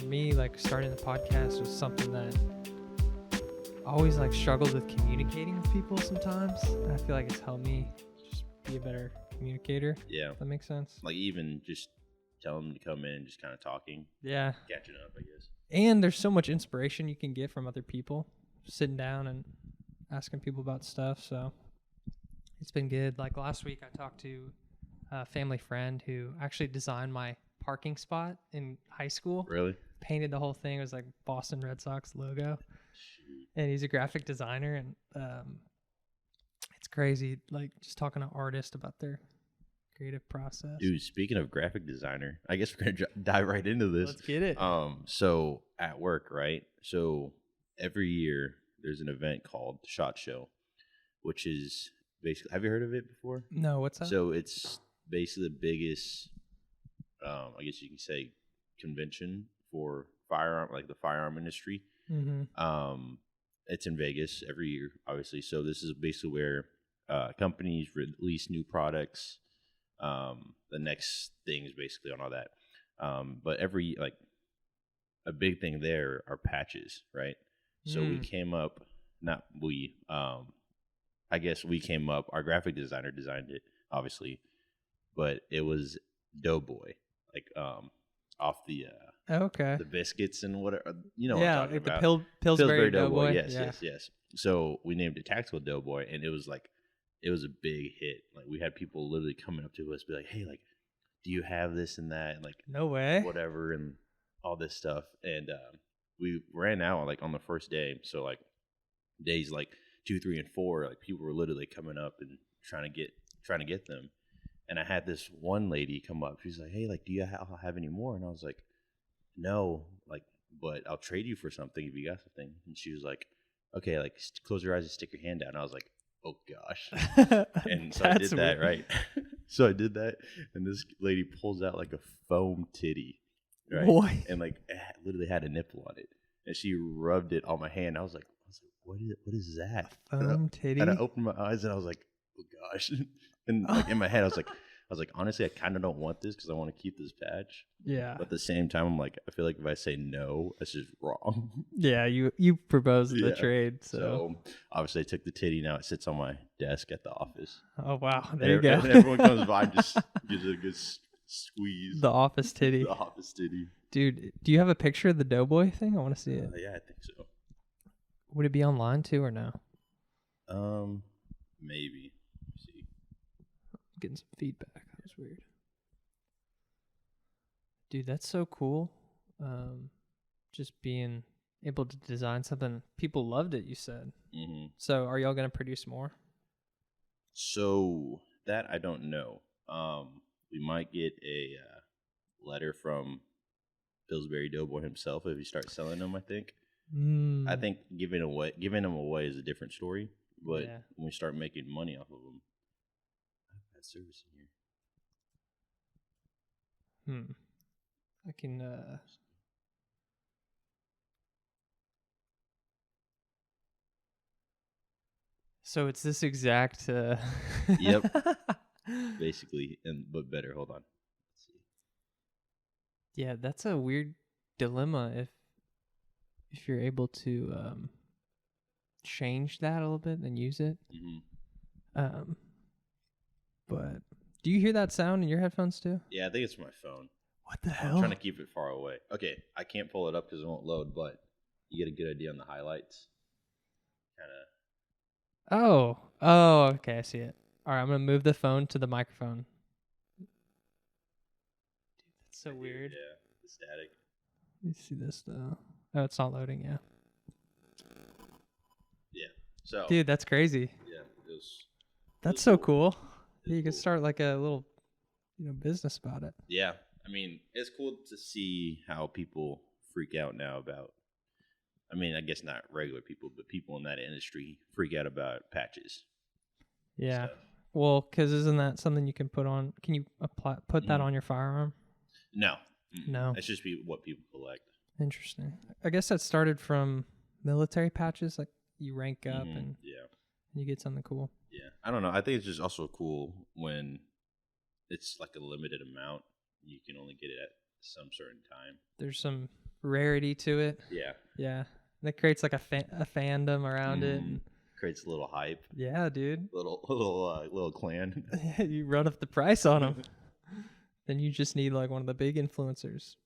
me, like starting the podcast was something that I always like struggled with communicating with people sometimes. And I feel like it's helped me just be a better communicator. Yeah. If that makes sense. Like even just tell them to come in, just kind of talking. Yeah. Catching up, I guess. And there's so much inspiration you can get from other people, sitting down and asking people about stuff. So it's been good. Like last week I talked to a family friend who actually designed my parking spot in high school. Really? Painted the whole thing. It was like Boston Red Sox logo. And he's a graphic designer, and it's crazy, like just talking to artists about their creative process. Dude, speaking of graphic designer, I guess we're gonna dive right into this. Let's get it. So at work, right? So every year there's an event called SHOT Show, which is basically, have you heard of it before? No, what's that? So it's basically the biggest, I guess you can say, convention for firearm, like the firearm industry. Mm-hmm. It's in Vegas every year, obviously. So this is basically where companies release new products, the next things basically on all that. But every, like, a big thing there are patches, right? So we came up, not we, I guess we came up, our graphic designer designed it, obviously, but it was Doughboy, like off the the biscuits and whatever, you know what I'm talking about. The Pillsbury Doughboy. Yes. So we named it Tactical Doughboy, and it was a big hit. Like we had people literally coming up to us, be like, "Hey, like, do you have this and that?" And like, no way, whatever, and all this stuff. And we ran out like on the first day. So like days like 2, 3, and 4, like people were literally coming up and trying to get them. And I had this one lady come up. She's like, "Hey, like, do you have any more?" And I was like, "No, like, but I'll trade you for something if you got something." And she was like, "Okay, like, close your eyes and stick your hand out." And I was like, "Oh gosh!" And so I did that, right? So I did that, and this lady pulls out like a foam titty, right? What? And like, it literally had a nipple on it, and she rubbed it on my hand. I was like, "What is that?" A foam titty. And I opened my eyes, and I was like, "Oh gosh!" And like in my head, I was like, honestly, I kind of don't want this because I want to keep this patch. Yeah. But at the same time, I'm like, I feel like if I say no, that's just wrong. Yeah, you proposed the trade. So obviously, I took the titty. Now it sits on my desk at the office. Oh wow, there you go. And everyone comes by and just gives it a good squeeze. The office titty. The office titty. Dude, do you have a picture of the Doughboy thing? I want to see it. Yeah, I think so. Would it be online too or no? Maybe. Let's see. Getting some feedback. That was weird. Dude, that's so cool. Just being able to design something. People loved it, you said. Mm-hmm. So are y'all going to produce more? So that I don't know. We might get a letter from Pillsbury Doughboy himself if he starts selling them, I think. I think giving them away is a different story. But when we start making money off of them, I have service in here. I can. So it's this exact. Yep. Basically, but better. Hold on. Let's see. Yeah, that's a weird dilemma if you're able to change that a little bit and use it. Mm-hmm. But do you hear that sound in your headphones too? Yeah, I think it's my phone. What the hell? I'm trying to keep it far away. Okay, I can't pull it up because it won't load, but you get a good idea on the highlights. Oh, okay, I see it. All right, I'm going to move the phone to the microphone. Dude, that's so weird. Yeah, the static. Let me see this, though. Oh, it's not loading, yeah. Yeah, so. Dude, that's crazy. Yeah, that's so cool. You could start like a little, business about it. Yeah, I mean, it's cool to see how people freak out now about, I mean, I guess not regular people, but people in that industry freak out about patches. Yeah. Well, because isn't that something you can put on? Can you put that on your firearm? No. No. It's just what people collect. Interesting. I guess that started from military patches. Like you rank up and you get something cool. Yeah. I don't know. I think it's just also cool when it's like a limited amount. You can only get it at some certain time. There's some rarity to it. Yeah. Yeah. That creates like a fandom around it. Mhm. And Creates a little hype, yeah, dude. little clan. You run up the price on them. Then you just need like one of the big influencers.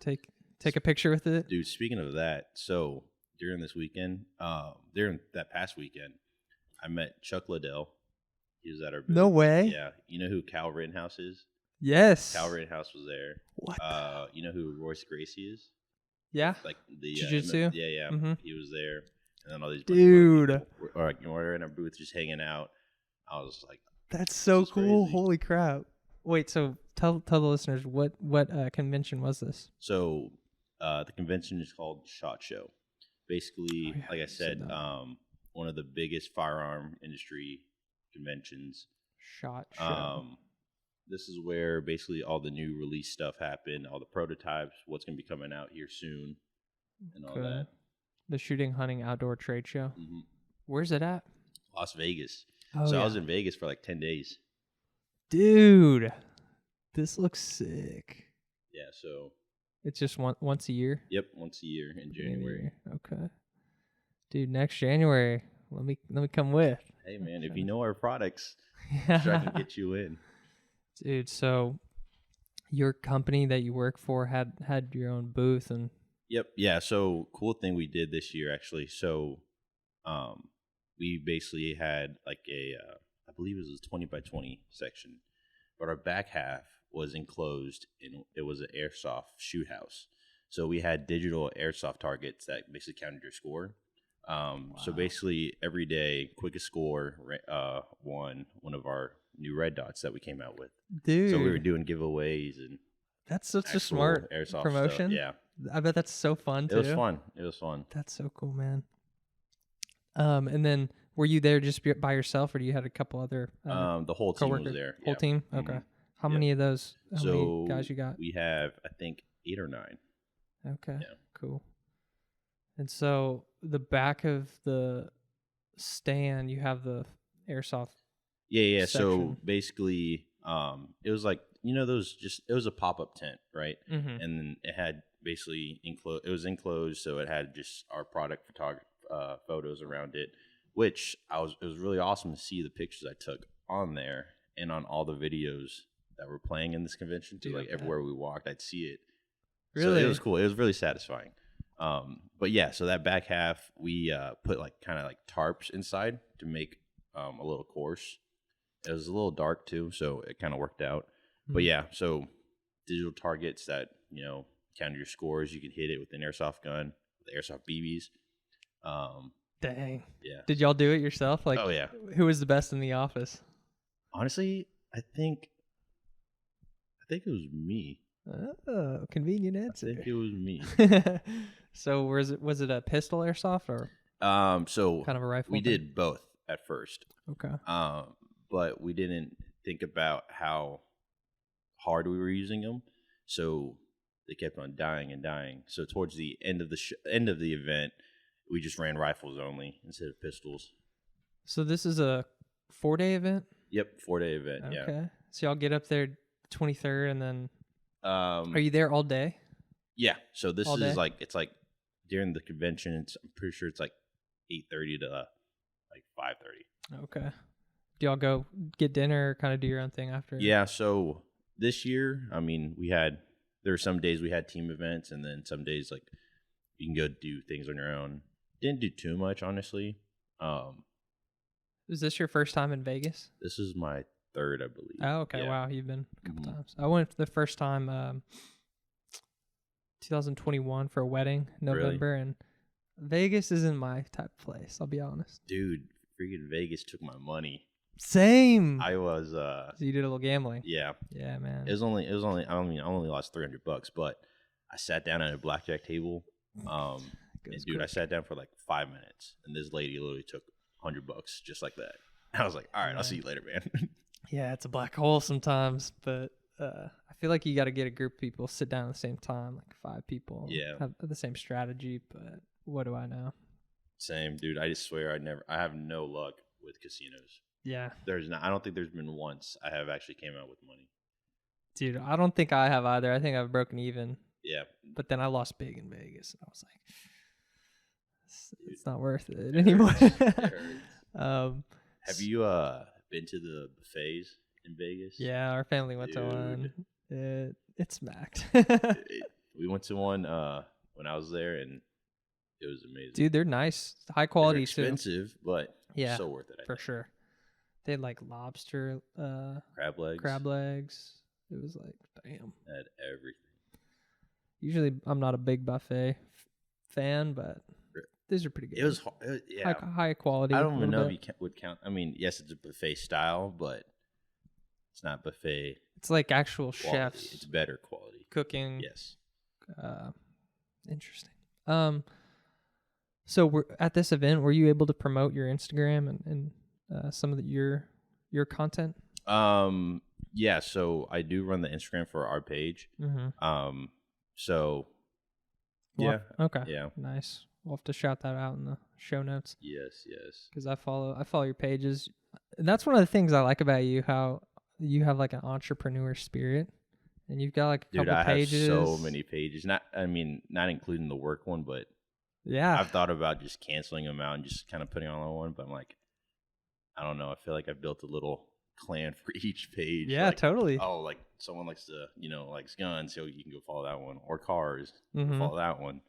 Take a picture with it. Dude, speaking of that, so during this weekend, during that past weekend, I met Chuck Lidell. He was at our booth. No way. Yeah. You know who Kyle Rittenhouse is? Yes. Kyle Rittenhouse was there. What? You know who Royce Gracie is? Yeah. Like the Jiu-jitsu? yeah. Mhm. He was there, and then all these Dude. we're in our booth just hanging out. I was like, That's so is cool. crazy. Holy crap. Wait, so tell the listeners what convention was this? so the convention is called SHOT Show. Basically, Oh, yeah, like I you said said, that. one of the biggest firearm industry conventions. SHOT Show. This is where basically all the new release stuff happened, all the prototypes, what's going to be coming out here soon, and all that. The Shooting Hunting Outdoor Trade Show. Mhm. Where's it at? Las Vegas. Oh, so yeah. I was in Vegas for like 10 days. Dude, this looks sick. Yeah, so It's just once a year? yep, once a year in January. Okay. Dude, next January, let me come with. Hey man, if you know our products, I'm sure I can get you in. Dude, so your company that you work for had your own booth and Yep. Yeah. So cool thing we did this year actually. So, we basically had like I believe it was a 20 by 20 section, but our back half was enclosed and it was an airsoft shoot house. So we had digital airsoft targets that basically counted your score. So basically every day, quickest score won one of our new red dots that we came out with. dude, So we were doing giveaways and that's such a actual smart airsoft promotion. stuff. Yeah. I bet that's so fun It too. was fun. It was fun. That's so cool, man. And then were you there just by yourself, or do you had a couple other The whole team was coworkers? there. Whole Yeah. team? Okay. Mhm. How Yep. many of those? How So many guys you got? we have, I think, 8 or 9. Okay. Yeah. Cool. And so the back of the stand, you have the airsoft. Yeah. So Section. basically, it was like it was a pop up tent, right? Mm-hmm. And then it had basically enclosed. It was enclosed, so it had just our product photos around it, which it was really awesome to see the pictures I took on there and on all the videos that were playing in this convention. Too, Dude, like okay. everywhere we walked, I'd see it. Really? So it was cool. It was really satisfying. But yeah, so that back half we put like kind of like tarps inside to make a little course. It was a little dark too, so it kind of worked out. But Mhm. yeah, so digital targets that count your scores. You can hit it with an airsoft gun, the airsoft BBs. Dang. Yeah. Did y'all do it yourself? Like, Oh yeah. who was the best in the office? Honestly, I think it was me. Oh, convenient I answer. think it was me. So was it a pistol airsoft or So kind of a rifle? we thing? did both at first. Okay. But we didn't think about how hard we were using them, so they kept on dying and dying. So towards the end of the event, we just ran rifles only instead of pistols. So this is a 4-day event? Yep, 4-day event. Okay. Yeah. So y'all get up there 23rd and then Are are you there all day? Yeah. So this All is day? it's like during the convention. I'm pretty sure it's like 8:30 to like 5:30. Okay. Do y'all go get dinner or kind of do your own thing after? Yeah. So this year, I mean, there were some days we had team events, and then some days like you can go do things on your own. Didn't do too much, honestly. Is this your first time in Vegas? This is my 3rd, I believe. Oh, okay. Yeah. Wow, you've been a couple Mhm. times. I went the first time 2021 for a wedding, November, and Vegas isn't my type of place, I'll be honest. Dude, freaking Vegas took my money. Same. I was So you did a little gambling. yeah. Yeah, man. It was only I only lost $300, but I sat down at a blackjack table. And Goes dude, I quick. sat down for like 5 minutes, and this lady literally took $100 just like that. I was like, all right, I'll see you later, man. Yeah, it's a black hole sometimes, but I feel like you got to get a group of people, sit down at the same time, like 5 people. and Yeah. Have the same strategy, but what do I know? Same, dude. I just swear I have no luck with casinos. Yeah. I don't think there's been once I have actually came out with money. Dude, I don't think I have either. I think I've broken even. Yeah. But then I lost big in Vegas. And I was like, it's not worth it It anymore. hurts. It hurts. S- Have you been to the buffets in Vegas? Yeah, our family went to one. Dude. It smacked. We went to one when I was there, and it was amazing. Dude, they're nice. High They're quality too. expensive, but Yeah, so worth it. I for think. sure. They had like lobster, Crab legs. It was like, damn. Had everything. Usually, I'm not a big buffet fan, but these are pretty good. It was yeah. High quality. I don't even know if you would count. I mean, yes, it's a buffet style, but it's not buffet. It's like actual quality. chefs. It's better quality. Cooking. Yes. Interesting. So we're at this event. Were you able to promote your Instagram and some of your content? Yeah. So I do run the Instagram for our page. Mm-hmm. So. Well, yeah. Okay. Yeah. Nice. We'll have to shout that out in the show notes. Yes. Yes. Because I follow your pages, and that's one of the things I like about you. How you have like an entrepreneur spirit, and you've got like a couple pages. I have so many pages. Not including the work one, but yeah, I've thought about just canceling them out and just kind of putting all on one. But I'm like, I don't know. I feel like I've built a little clan for each page. Yeah, like, totally. Oh, like someone likes to, likes guns, so you can go follow that one, or cars, Mm-hmm. follow that one.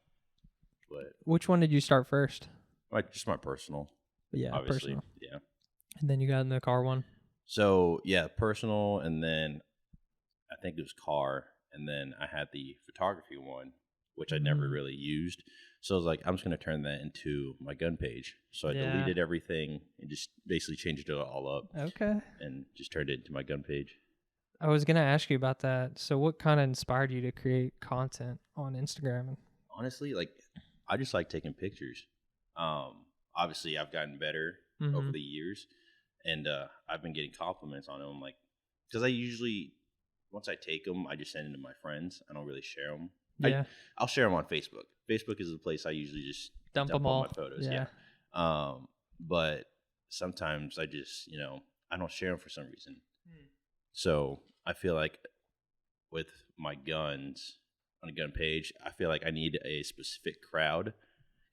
But which one did you start first? just my personal. But yeah, obviously. personal. Yeah. And then you got in the car one. So yeah, personal, and then I think it was car, and then I had the photography one, which I never really used. So I was like, I'm just gonna turn that into my gun page. So I deleted everything and just basically changed it all up. Okay. And just turned it into my gun page. I was gonna ask you about that. So what kind of inspired you to create content on Instagram? Honestly, like I just like taking pictures. Obviously I've gotten better over the years, and I've been getting compliments on them. Like, because I usually, once I take them, I just send them to my friends. I don't really share them. Yeah. I'll share them on Facebook. Facebook is the place I usually just dump them all my photos. Yeah. But sometimes I just, I don't share them for some reason. So I feel like with my guns on a gun page, I feel like I need a specific crowd.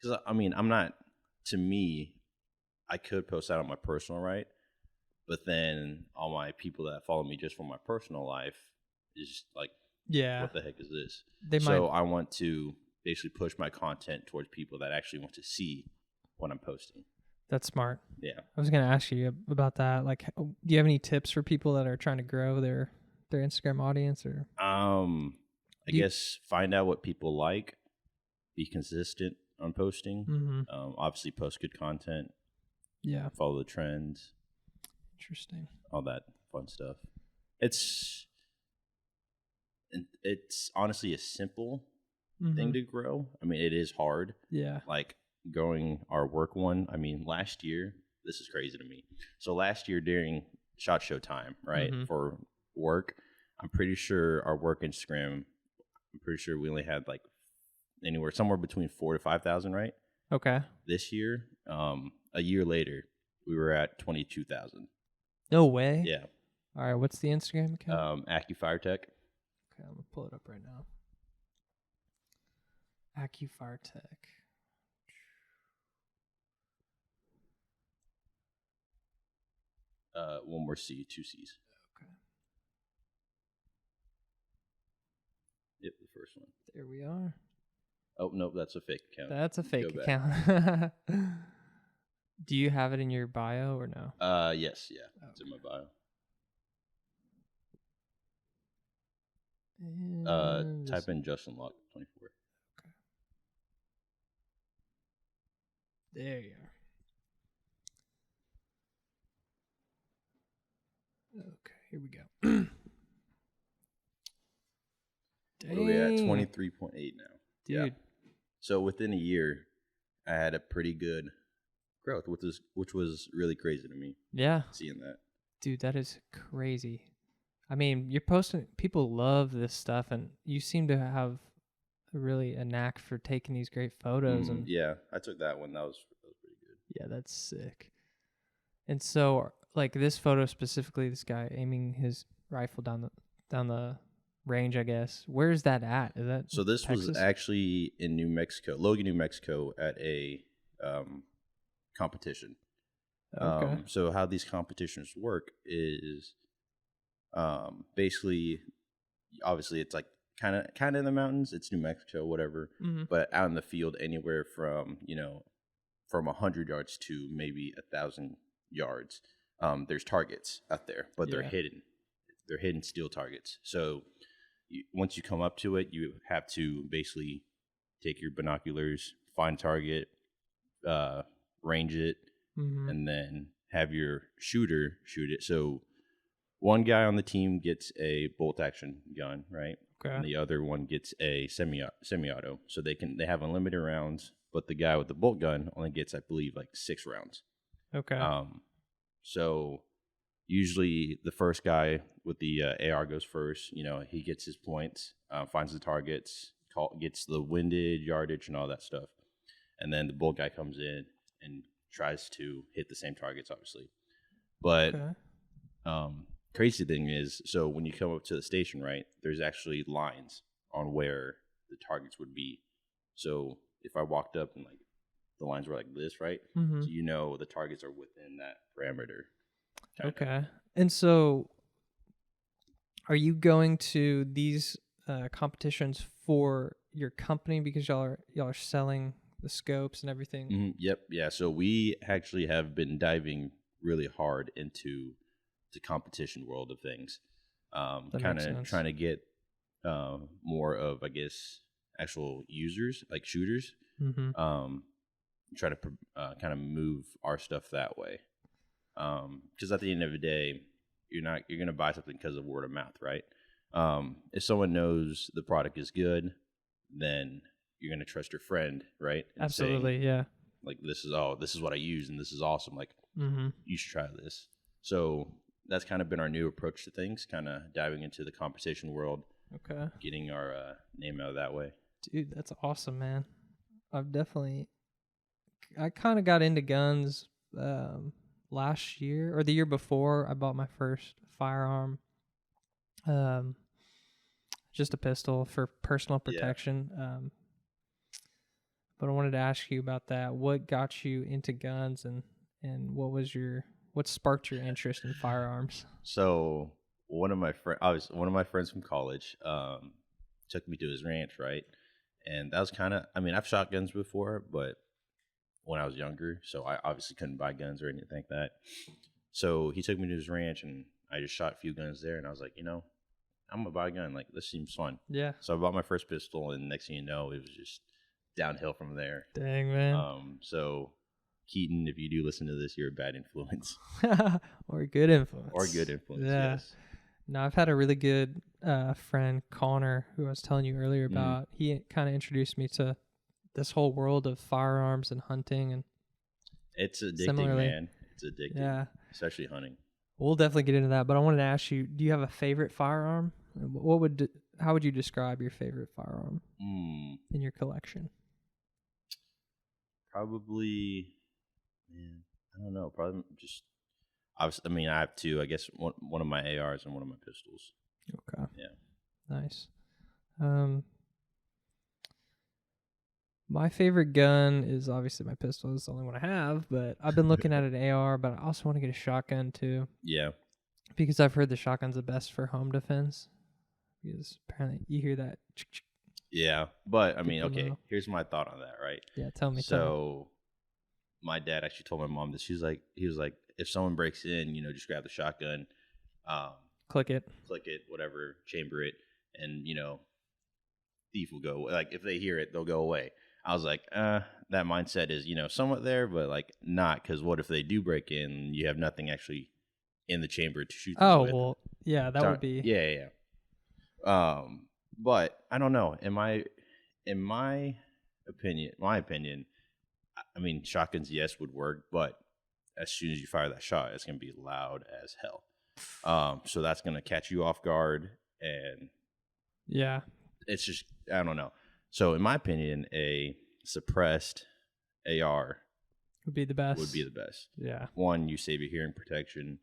Because, I'm not, to me, I could post that on my personal, right? But then all my people that follow me just for my personal life is like, what the heck is this? So I want to basically push my content towards people that actually want to see what I'm posting. That's smart. Yeah. I was going to ask you about that. Like, do you have any tips for people that are trying to grow their Instagram audience? Or I guess find out what people like, be consistent on posting. Obviously post good content. Yeah. Follow the trends. Interesting. All that fun stuff. It's honestly a simple thing to grow. It is hard. Yeah. Like growing our work one. Last year, this is crazy to me. So last year during SHOT Show time, right, for work, I'm pretty sure our work Instagram, we only had like somewhere between 4,000 to 5,000, right? Okay. This year, a year later, we were at 22,000. No way. Yeah. All right. What's the Instagram account? Accufire Tech. Okay, I'm gonna pull it up right now. Accufire Tech. One more C, 2 C's. Okay. Yep, the first one. There we are. Oh, nope, that's a fake account. That's a fake account. Do you have it in your bio or no? Yes, yeah. Okay. It's in my bio. Type in Juston Lok 24. Okay. There you are. Okay, here we go. What are we at? 23.8 now. Dude. Yeah. So within a year, I had a pretty good growth, which was really crazy to me. Yeah. Seeing that. Dude, that is crazy. You're posting, people love this stuff, and you seem to have really a knack for taking these great photos. And yeah, I took that one. That was pretty good. Yeah, that's sick. And so, like this photo specifically, this guy aiming his rifle down range, I guess. Where's that at? Is that So this was Texas? actually in New Mexico, Logan, New Mexico, at a competition. Okay. So how these competitions work is basically, obviously, it's like kind of in the mountains. It's New Mexico, whatever, Mm-hmm. but out in the field, anywhere from from 100 yards to maybe 1,000 yards. There's targets out there, but they're Yeah. hidden. They're hidden steel targets. So once you come up to it, you have to basically take your binoculars, find target, range it, Mm-hmm. and then have your shooter shoot it. So one guy on the team gets a bolt action gun, right? Okay. And the other one gets a semi-auto. So they have unlimited rounds, but the guy with the bolt gun only gets, I believe, like 6 rounds. Okay. So usually the first guy with the AR goes first. He gets his points, finds the targets, gets the windage, yardage, and all that stuff. And then the bolt guy comes in and tries to hit the same targets, obviously. But Okay. crazy thing is, so when you come up to the station, right, there's actually lines on where the targets would be. So if I walked up and like the lines were like this, right? Mm-hmm. So the targets are within that parameter. kinda. Okay. And so, are you going to these competitions for your company because y'all are selling the scopes and everything? Mhm, yep. Yeah. So we actually have been diving really hard into the competition world of things. That Kind makes of sense. trying to get more of, I guess, actual users, like shooters. Mm-hmm. Try to kind of move our stuff that way. Because at the end of the day, you're going to buy something because of word of mouth, right? If someone knows the product is good, then you're going to trust your friend, right? And Absolutely. Yeah. like, this is what I use and this is awesome. Like, Mm-hmm. you should try this. So that's kind of been our new approach to things, kind of diving into the competition world, Okay. getting our name out that way. Dude, that's awesome, man. I kind of got into guns last year or the year before. I bought my first firearm. Just a pistol for personal Yeah. protection. But I wanted to ask you about that. What got you into guns, and what sparked your interest in firearms? So one of my friends from college took me to his ranch, right? And that was I've shot guns before, but when I was younger, so I obviously couldn't buy guns or anything like that. So he took me to his ranch, and I just shot a few guns there, and I was like, I'm gonna buy a gun. Like, this seems fun. Yeah. So I bought my first pistol, and next thing you know, it was just downhill from there. Dang, man. So Keaton, if you do listen to this, you're a bad influence. Or good influence. Or good influence, Yeah. yes. No, I've had a really good friend, Connor, who I was telling you earlier about. He kind of introduced me to this whole world of firearms and hunting, and It's addicting, similarly, man. It's addicting. yeah, Especially hunting. we'll definitely get into that. But I wanted to ask you: do you have a favorite firearm? How would you describe your favorite firearm in your collection? Probably, man, I don't know. Probably just, obviously, I have two. I guess one of my ARs and one of my pistols. Okay. Yeah. Nice. My favorite gun is obviously my pistol. It's the only one I have, but I've been looking at an AR, but I also want to get a shotgun too. Yeah. Because I've heard the shotgun's the best for home defense. Because apparently you hear that. Yeah. But, okay, here's my thought on that, right? Yeah, tell me. So, my dad actually told my mom this. He was like, if someone breaks in, just grab the shotgun, click it, whatever, chamber it, and, thief will go. Like, if they hear it, they'll go away. I was like, that mindset is, somewhat there, but like not, because what if they do break in? You have nothing actually in the chamber to shoot them with. well, yeah, that would be. Yeah. But I don't know. In my opinion, shotguns, yes, would work, but as soon as you fire that shot, it's gonna be loud as hell. So that's gonna catch you off guard, and Yeah, it's just, I don't know. So in my opinion, a suppressed AR would be the best. Yeah. One, you save your hearing protection.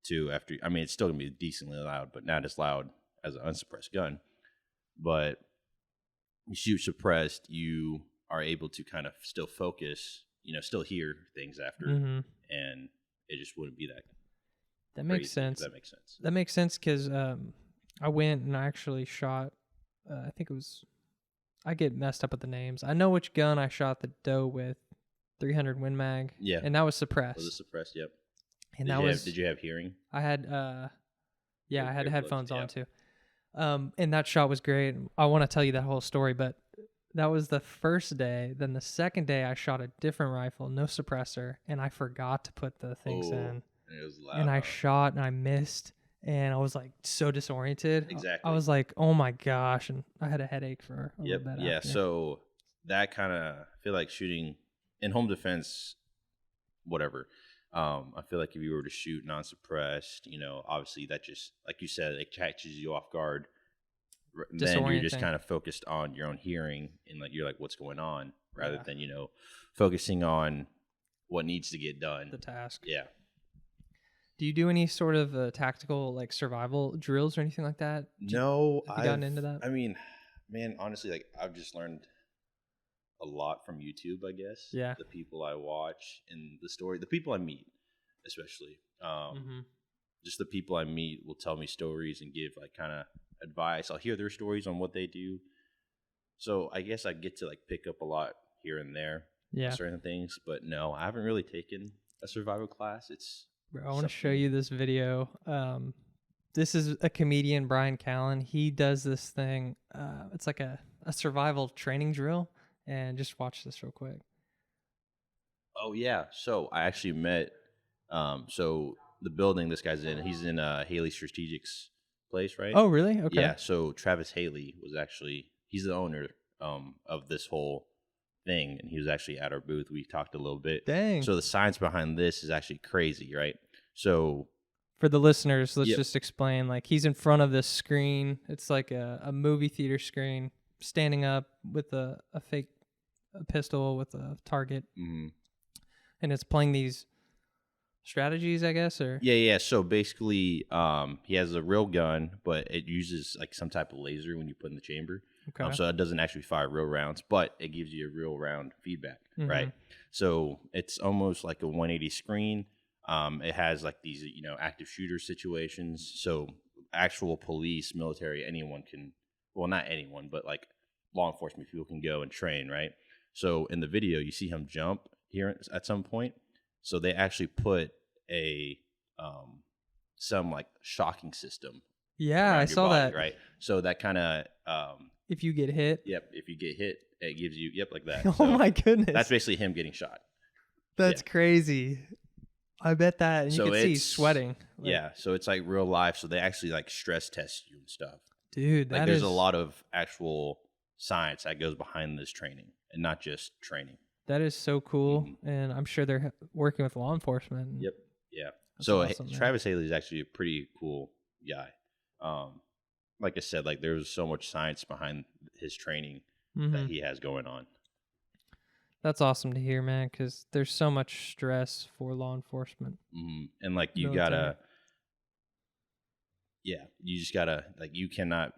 Two, it's still gonna be decently loud, but not as loud as an unsuppressed gun. But you shoot suppressed, you are able to kind of still focus, still hear things after, Mm-hmm. and it just wouldn't be that. That makes crazy, if sense. that makes sense. That makes sense because I went and I actually shot. I think it was. I get messed up with the names. I know which gun I shot the doe with, 300 Win Mag. Yeah. And that was suppressed. Was it suppressed? Yep. And did you have hearing? I had I had headphones yeah. on too. And that shot was great. I want to tell you that whole story, but that was the first day. Then the second day I shot a different rifle, no suppressor, and I forgot to put the things in. And it was loud. And I shot and I missed. And I was like so disoriented. Exactly. I was like, oh my gosh. And I had a headache for a little bit. Yeah. After. So that kind of, I feel like shooting in home defense, whatever. I feel like if you were to shoot non-suppressed, obviously that just, like you said, it catches you off guard. Then you're just kind of focused on your own hearing and like, you're like, what's going on rather than, focusing on what needs to get done. The task. Yeah. Do you do any sort of tactical like survival drills or anything like that? No, have you gotten into that? I mean, man, honestly, like I've just learned a lot from YouTube, I guess. Yeah. The people I watch and the people I meet, especially. Just the people I meet will tell me stories and give like kind of advice. I'll hear their stories on what they do. So I guess I get to like pick up a lot here and there. Yeah. Certain things, but no, I haven't really taken a survival class. Bro, I want to show you this video. This is a comedian, Brian Callen. He does this thing. It's like a survival training drill. And just watch this real quick. Oh, yeah. So I actually met, so the building this guy's in, he's in Haley Strategic's place, right? Oh, really? Okay. Yeah. So Travis Haley he's the owner of this whole thing. And he was actually at our booth. We talked a little bit. Dang. So the science behind this is actually crazy, right? So for the listeners, let's just explain. Like he's in front of this screen. It's like a movie theater screen, standing up with a fake pistol with a target. Mm-hmm. And it's playing these strategies, I guess, or yeah. So basically, he has a real gun, but it uses like some type of laser when you put in the chamber. Okay. So it doesn't actually fire real rounds, but it gives you a real round feedback, right? So it's almost like a 180 screen. It has like these, active shooter situations. So actual police, military, anyone can, well, not anyone, but like law enforcement people can go and train, right? So in the video, you see him jump here at some point. So they actually put some like shocking system. Yeah, I saw body, that. Right. So that kind of if you get hit. Yep. If you get hit, it gives you like that. Oh so my goodness. That's basically him getting shot. That's crazy. I bet that. And you can see sweating. Yeah. So it's like real life. So they actually like stress test you and stuff. Dude, like there's a lot of actual science that goes behind this training and not just training. That is so cool. And I'm sure they're working with law enforcement. Yep. Yeah. That's so awesome, Travis Haley is actually a pretty cool guy. Like I said, like there's so much science behind his training that he has going on. That's awesome to hear, man, because there's so much stress for law enforcement. And like you gotta, you just gotta, like you cannot,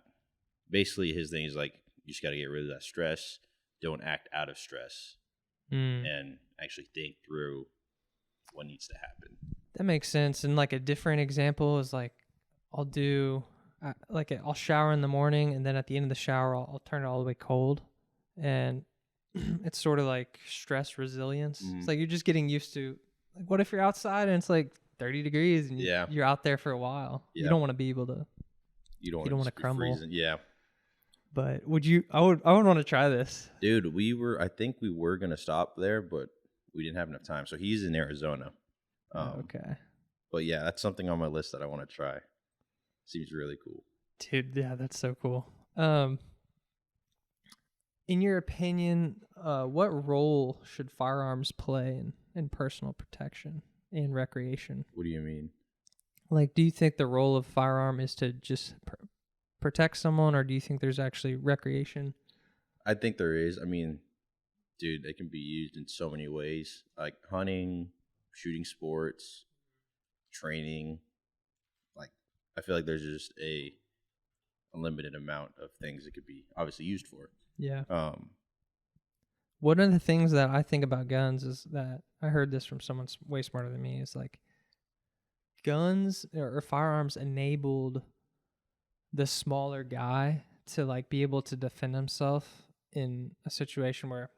basically his thing is like, you just gotta get rid of that stress. Don't act out of stress and actually think through what needs to happen. That makes sense. And like a different example is like, I'll shower in the morning, and then at the end of the shower, I'll turn it all the way cold. And it's sort of like stress resilience. It's like you're just getting used to, like, what if you're outside and it's like 30 degrees and you're out there for a while? Yeah. You don't want to be able to. You don't want to crumble. Freezing. Yeah. But I would want to try this. Dude, I think we were going to stop there, but we didn't have enough time. So he's in Arizona. Okay. But yeah, that's something on my list that I want to try. Seems really cool. Dude, yeah, that's so cool. In your opinion, what role should firearms play in personal protection and recreation? What do you mean? Like, do you think the role of firearm is to just protect someone, or do you think there's actually recreation? I think there is. I mean, dude, it can be used in so many ways, like hunting, shooting sports, training. Like, I feel like there's just limited amount of things it could be obviously used for. Yeah. Um, One of the things that I think about guns is that I heard this from someone way smarter than me. Is like guns or firearms enabled the smaller guy to like be able to defend himself in a situation where,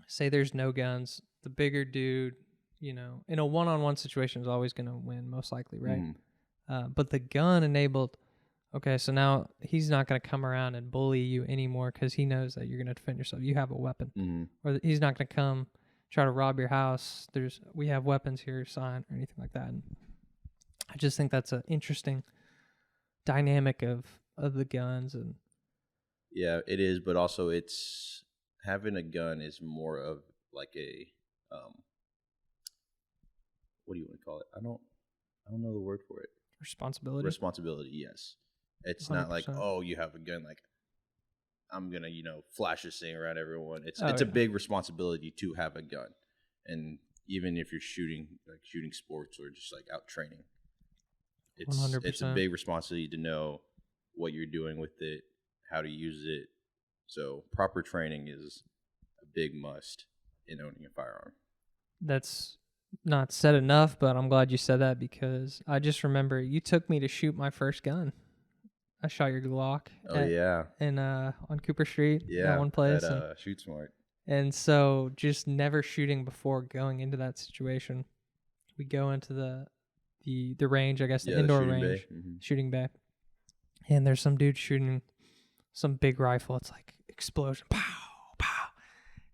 say, there's no guns. The bigger dude, in a one-on-one situation is always going to win, most likely, right? But the gun enabled. Okay, so now he's not going to come around and bully you anymore because he knows that you're going to defend yourself. You have a weapon. Or he's not going to come try to rob your house. We have weapons here, sign, or anything like that. And I just think that's an interesting dynamic of the guns. And yeah, it is, but also it's having a gun is more of like a what do you want to call it? I don't know the word for it. Responsibility, yes. It's 100%. Not like, oh, you have a gun, like I'm gonna, flash this thing around everyone. It's a big responsibility to have a gun. And even if you're shooting sports or just like out training, it's 100%. It's a big responsibility to know what you're doing with it, how to use it. So proper training is a big must in owning a firearm. That's not said enough, but I'm glad you said that because I just remember you took me to shoot my first gun. I shot your Glock. On Cooper Street. Yeah, at one place. At Shoot Smart. And so just never shooting before going into that situation. We go into the range, I guess, the indoor range, shooting bay. And there's some dude shooting some big rifle. It's like explosion, pow, pow.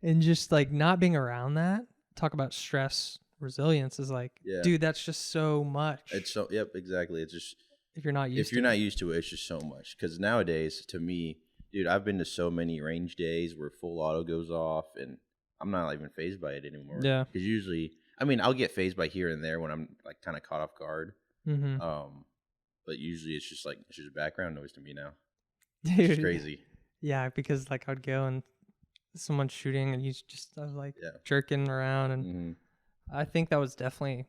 And just like not being around that, talk about stress resilience is like, dude, that's just so much. Yep, exactly. It's just, if you're not used to it, it's just so much. Because nowadays, to me, dude, I've been to so many range days where full auto goes off, and I'm not even fazed by it anymore. Yeah. Because usually, I'll get fazed by here and there when I'm like kind of caught off guard. Mm-hmm. But usually it's just background noise to me now. Dude, it's crazy. Yeah, because like I'd go and someone's shooting and I was like jerking around, and I think that was definitely.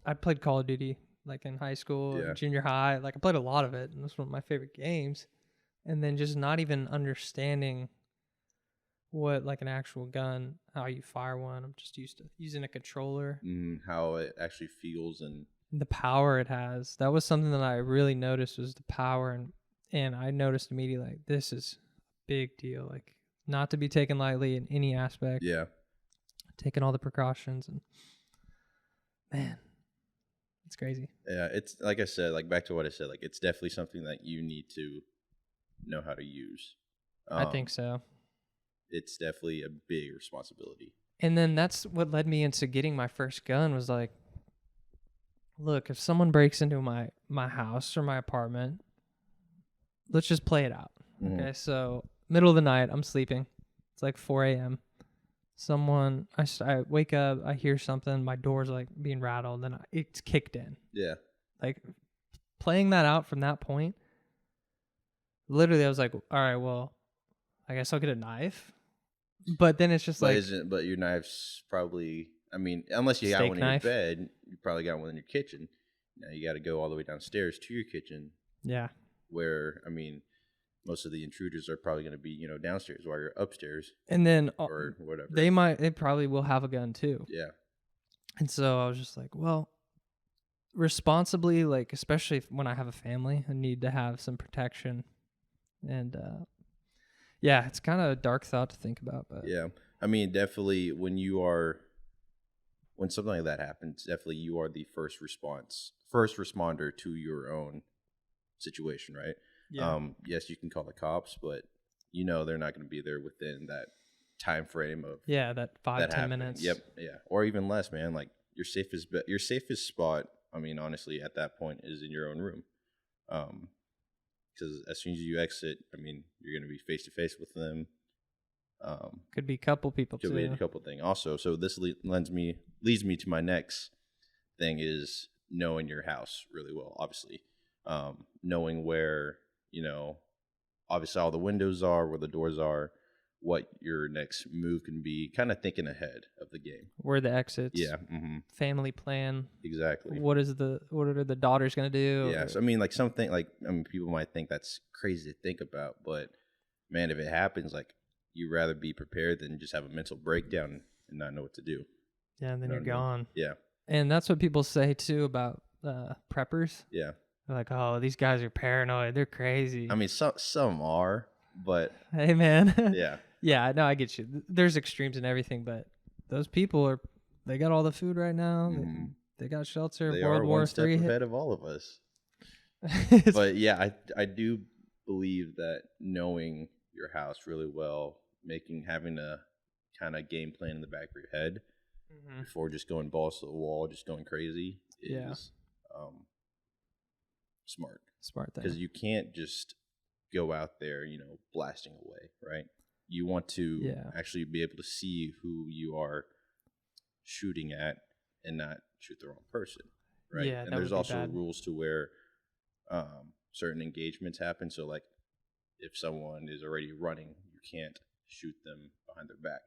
I played Call of Duty like in high school, and junior high. Like I played a lot of it, and this was one of my favorite games. And then just not even understanding what like an actual gun, how you fire one. I'm just used to using a controller. How it actually feels and the power it has. That was something that I really noticed was the power, and I noticed immediately like this is a big deal. Like not to be taken lightly in any aspect. Yeah. Taking all the precautions, and man, it's crazy. Yeah, it's like I said, like back to what I said, like it's definitely something that you need to know how to use. I think so. It's definitely a big responsibility. And then that's what led me into getting my first gun was like, look, if someone breaks into my house or my apartment, let's just play it out. Okay, so middle of the night, I'm sleeping. It's like 4 a.m. I wake up, I hear something, my door's like being rattled, and it's kicked in. Yeah. Like playing that out from that point, literally I was like, all right, well, I guess I'll get a knife. But then it's just but your knife's probably, unless you got one in your bed, you probably got one in your kitchen. Now you got to go all the way downstairs to your kitchen. Yeah. Where, most of the intruders are probably going to be, downstairs while you're upstairs. And then or whatever. They probably will have a gun too. Yeah. And so I was just like, well, responsibly, like, especially when I have a family, I need to have some protection. And, it's kind of a dark thought to think about, but yeah, definitely when something like that happens, definitely you are the first responder to your own situation, right? Yeah. Yes, you can call the cops, but they're not going to be there within that time frame of that 5-10 minutes. Yep, yeah, or even less, man. Like your safest spot, honestly, at that point is in your own room. Because as soon as you exit, you're going to be face to face with them. Could be a couple people too. Could be a couple things. Also, so this leads me to my next thing is knowing your house really well. Obviously, knowing where obviously all the windows are, where the doors are, what your next move can be. Kind of thinking ahead of of the game. Where are the exits? Yeah. Family plan. Exactly. What are the daughters gonna do? Yeah. So I mean, like something like people might think that's crazy to think about, but man, if it happens, like you'd rather be prepared than just have a mental breakdown and not know what to do. Yeah, and then You know you're what I mean? gone. Yeah. And that's what people say too about preppers. Yeah. They're like, oh, these guys are paranoid. They're crazy. I mean, some are, but hey, man. yeah. Yeah, no, I get you. There's extremes in everything, but those people they got all the food right now. They got shelter. They World are War one step III ahead of all of us. But yeah, I do believe that knowing your house really well, having a kind of game plan in the back of your head before just going balls to the wall, just going crazy is smart. Smart thing. Because you can't just go out there, blasting away, right? You want to actually be able to see who you are shooting at and not shoot the wrong person, right? Yeah, and there's also rules to where certain engagements happen. So, like, if someone is already running, you can't shoot them behind their back,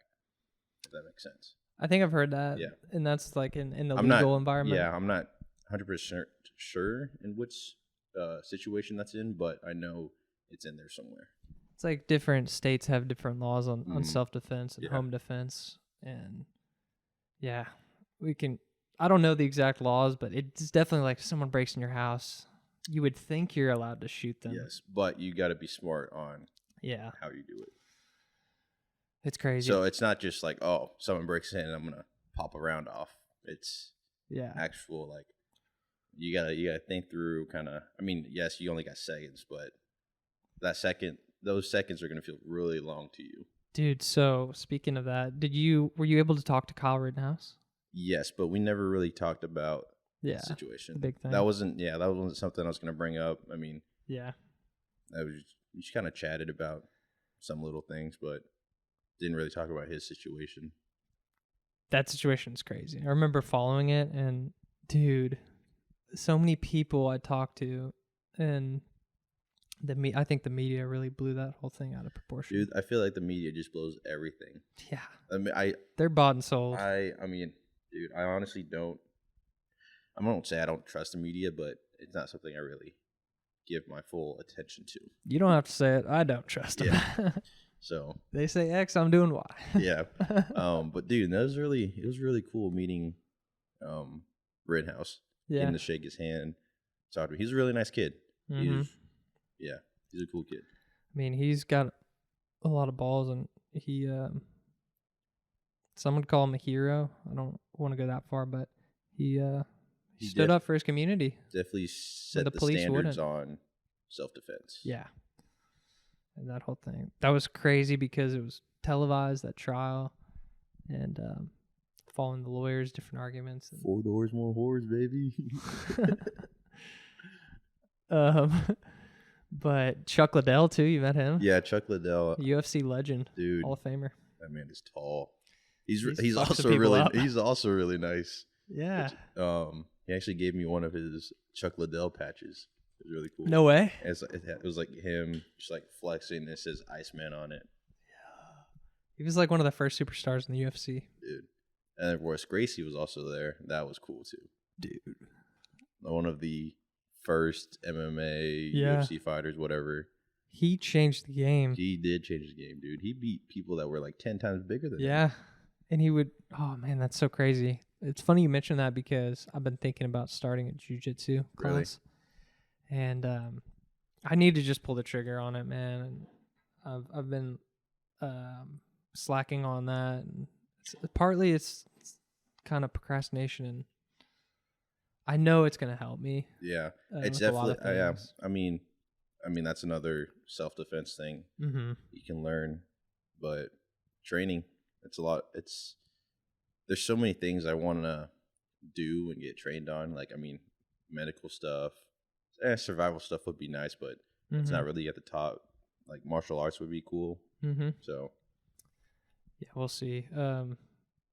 if that makes sense. I think I've heard that. Yeah. And that's like in the legal environment. Yeah, I'm not 100% sure in which situation that's in, but I know it's in there somewhere. It's like different states have different laws on self-defense and home defense. And yeah, I don't know the exact laws, but it's definitely like if someone breaks in your house, you would think you're allowed to shoot them. Yes, but you got to be smart on how you do it. It's crazy. So it's not just like, oh, someone breaks in and I'm going to pop a round off. It's actual, like, you gotta think through kind of, I mean, yes, you only got seconds, but those seconds are going to feel really long to you. Dude, so speaking of that, were you able to talk to Kyle Rittenhouse? Yes, but we never really talked about the situation. The big thing. That wasn't something I was going to bring up. I mean, we just kind of chatted about some little things, but didn't really talk about his situation. That situation's crazy. I remember following it, and dude, so many people I talked to, and I think the media really blew that whole thing out of proportion. Dude, I feel like the media just blows everything. Yeah. I mean, they're bought and sold. I mean, dude, I honestly don't. I won't say I don't trust the media, but it's not something I really give my full attention to. You don't have to say it. I don't trust them. Yeah. So they say X, I'm doing Y. Yeah. But dude, it was really cool meeting Rittenhouse. Yeah. Getting to shake his hand. Talk to him. He's a really nice kid. Mm-hmm. He's a cool kid. I mean, he's got a lot of balls, and he some would call him a hero. I don't want to go that far, but he stood up for his community. Definitely set the standards on self-defense. Yeah. And that whole thing. That was crazy because it was televised, that trial, and following the lawyers, different arguments. And 4 doors, more whores, baby. But Chuck Lidell, too, you met him? Yeah, Chuck Lidell. UFC legend. Dude. Hall of Famer. That man is tall. He's also really nice. Yeah. He actually gave me one of his Chuck Lidell patches. It was really cool. No way. It was like him just like flexing. It says Iceman on it. Yeah. He was like one of the first superstars in the UFC. Dude. And then Royce Gracie was also there. That was cool too. Dude. One of the first MMA, UFC fighters, whatever. He changed the game. He did change the game, dude. He beat people that were like 10 times bigger than him. Yeah. And he would, oh man, that's so crazy. It's funny you mention that because I've been thinking about starting a jiu-jitsu class. Really? And I need to just pull the trigger on it, man. And I've been slacking on that. And partly it's kind of procrastination, and I know it's gonna help me. Yeah, it's definitely. I mean, that's another self-defense thing you can learn, but training, it's a lot. There's so many things I want to do and get trained on. Like, I mean, medical stuff. Survival stuff would be nice, but it's not really at the top. Like martial arts would be cool. So, yeah, we'll see.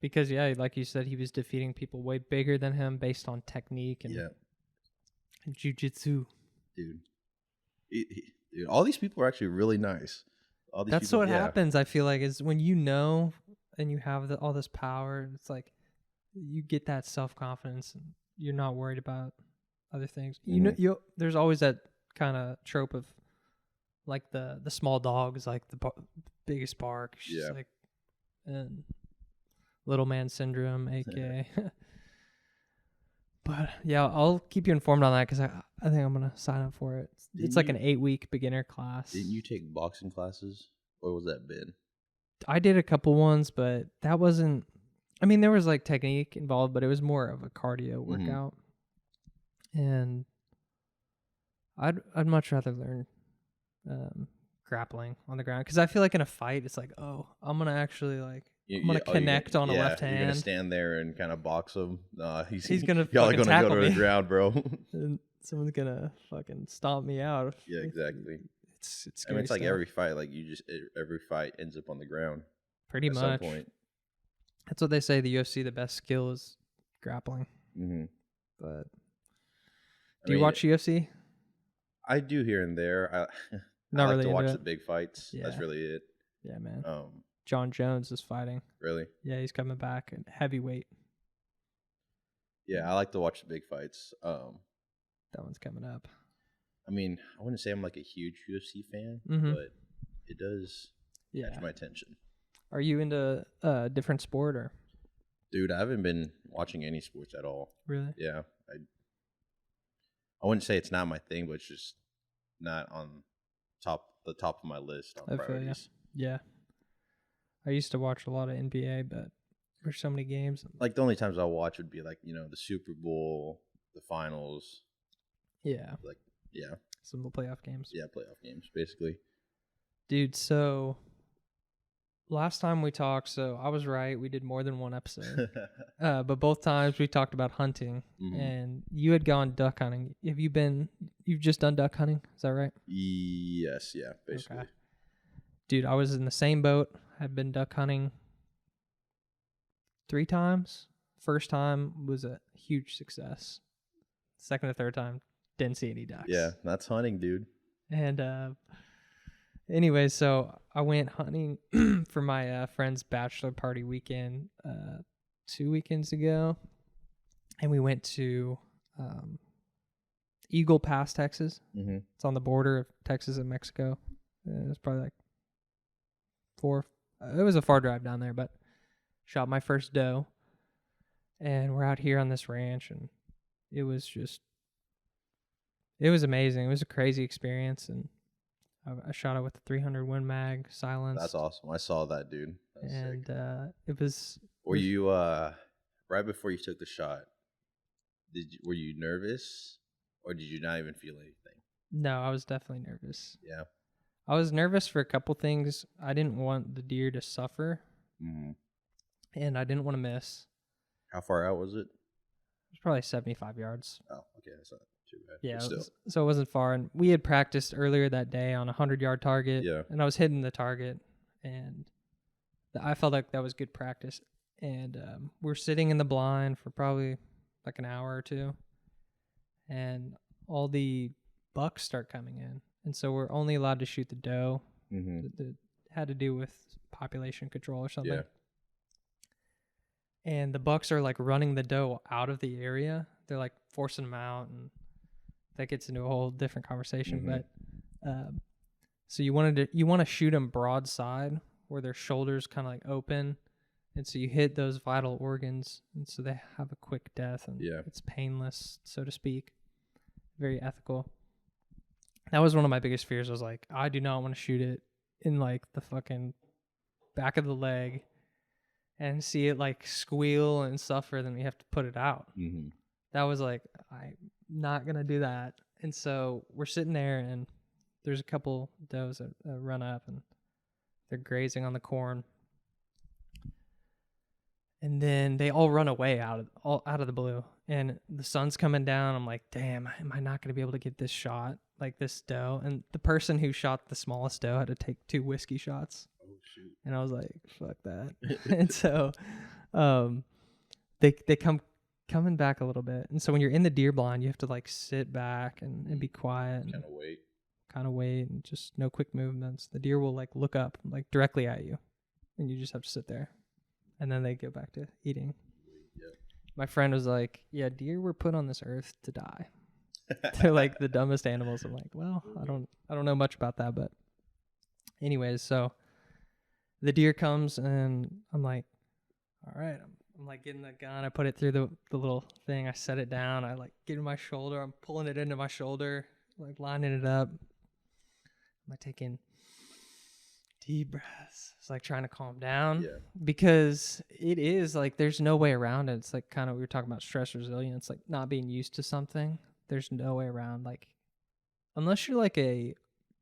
Because like you said, he was defeating people way bigger than him based on technique and jiu-jitsu. Dude, all these people are actually really nice. That's what happens. I feel like is when and you have all this power, and it's like you get that self-confidence and you're not worried about other things. You know, there's always that kind of trope of like the small dog is like the biggest bark. She's like, and little man syndrome, aka. But yeah, I'll keep you informed on that because I think I'm gonna sign up for it. It's like an 8-week beginner class. Didn't you take boxing classes? What was that been? I did a couple ones, but that wasn't. I mean, there was like technique involved, but it was more of a cardio workout. And I'd much rather learn grappling on the ground because I feel like in a fight, it's like, oh, I'm gonna actually like. I'm gonna connect on a left hand. You're gonna stand there and kind of box him. He's gonna y'all fucking are gonna tackle go to me. the ground, bro. And someone's gonna fucking stomp me out. Yeah, exactly. It's I mean, it's like stuff. every fight. Like every fight ends up on the ground. Pretty at much. some point. That's what they say. The UFC, the best skill is grappling. Mm-hmm. But do you watch UFC? I do here and there. I Not like really to watch into the big fights. Yeah. That's really it. Yeah, man. John Jones is fighting. Really? Yeah, he's coming back at heavyweight. Yeah, I like to watch the big fights. That one's coming up. I mean, I wouldn't say I'm like a huge UFC fan, but it does catch my attention. Are you into a different sport or? Dude, I haven't been watching any sports at all. Really? Yeah. I wouldn't say it's not my thing, but it's just not on the top of my list on priorities. Yeah. I used to watch a lot of NBA, but there's so many games. Like the only times I'll watch would be like, the Super Bowl, the finals. Yeah. Like, yeah. Some of the playoff games. Yeah, playoff games, basically. Dude, so last time we talked, so I was right. We did more than one episode. But both times we talked about hunting, and you had gone duck hunting. You've just done duck hunting? Is that right? Yes, yeah, basically. Okay. Dude, I was in the same boat. I've been duck hunting 3 times. First time was a huge success. Second or third time, didn't see any ducks. Yeah, that's hunting, dude. And anyway, so I went hunting for my friend's bachelor party weekend 2 weekends ago. And we went to Eagle Pass, Texas. Mm-hmm. It's on the border of Texas and Mexico. It was probably like it was a far drive down there, but shot my first doe. And we're out here on this ranch, and it was amazing. It was a crazy experience, and I shot it with a 300 Win Mag, silenced. That's awesome. I saw that, dude. That's and sick. It was. Were you right before you took the shot? Were you nervous, or did you not even feel anything? No, I was definitely nervous. Yeah, I was nervous for a couple things. I didn't want the deer to suffer, and I didn't want to miss. How far out was it? It was probably 75 yards. Oh, okay, that's not too bad. Yeah, so it wasn't far. And we had practiced earlier that day on a 100-yard target. Yeah. And I was hitting the target, and I felt like that was good practice. And we're sitting in the blind for probably like an hour or two, and all the bucks start coming in. And so we're only allowed to shoot the doe. That had to do with population control or something. Yeah. And the bucks are like running the doe out of the area. They're like forcing them out, and that gets into a whole different conversation. But so you want to shoot them broadside where their shoulders kind of like open, and so you hit those vital organs, and so they have a quick death, and it's painless, so to speak. Very ethical. That was one of my biggest fears. I was like, I do not want to shoot it in like the fucking back of the leg and see it like squeal and suffer, then we have to put it out. That was like, I'm not going to do that. And so we're sitting there, and there's a couple does that run up, and they're grazing on the corn. And then they all run away out of the blue. And the sun's coming down. I'm like, damn, am I not going to be able to get this shot, like this doe? And the person who shot the smallest doe had to take 2 whiskey shots. Oh, shoot. And I was like, fuck that. And so they coming back a little bit. And so when you're in the deer blind, you have to like sit back and be quiet. And kind of wait and just no quick movements. The deer will like look up like directly at you, and you just have to sit there. and then they go back to eating. Yep. My friend was like, "Yeah, deer were put on this earth to die. They're like the dumbest animals." I'm like, "Well, I don't know much about that, but anyways." So the deer comes, and I'm like, "All right." I'm like getting the gun. I put it through the little thing. I set it down. I like get in my shoulder. I'm pulling it into my shoulder, like lining it up. I'm like taking deep breaths. It's like trying to calm down because it is like there's no way around it. It's like kind of we were talking about stress resilience, like not being used to something. There's no way around. Like unless you're like a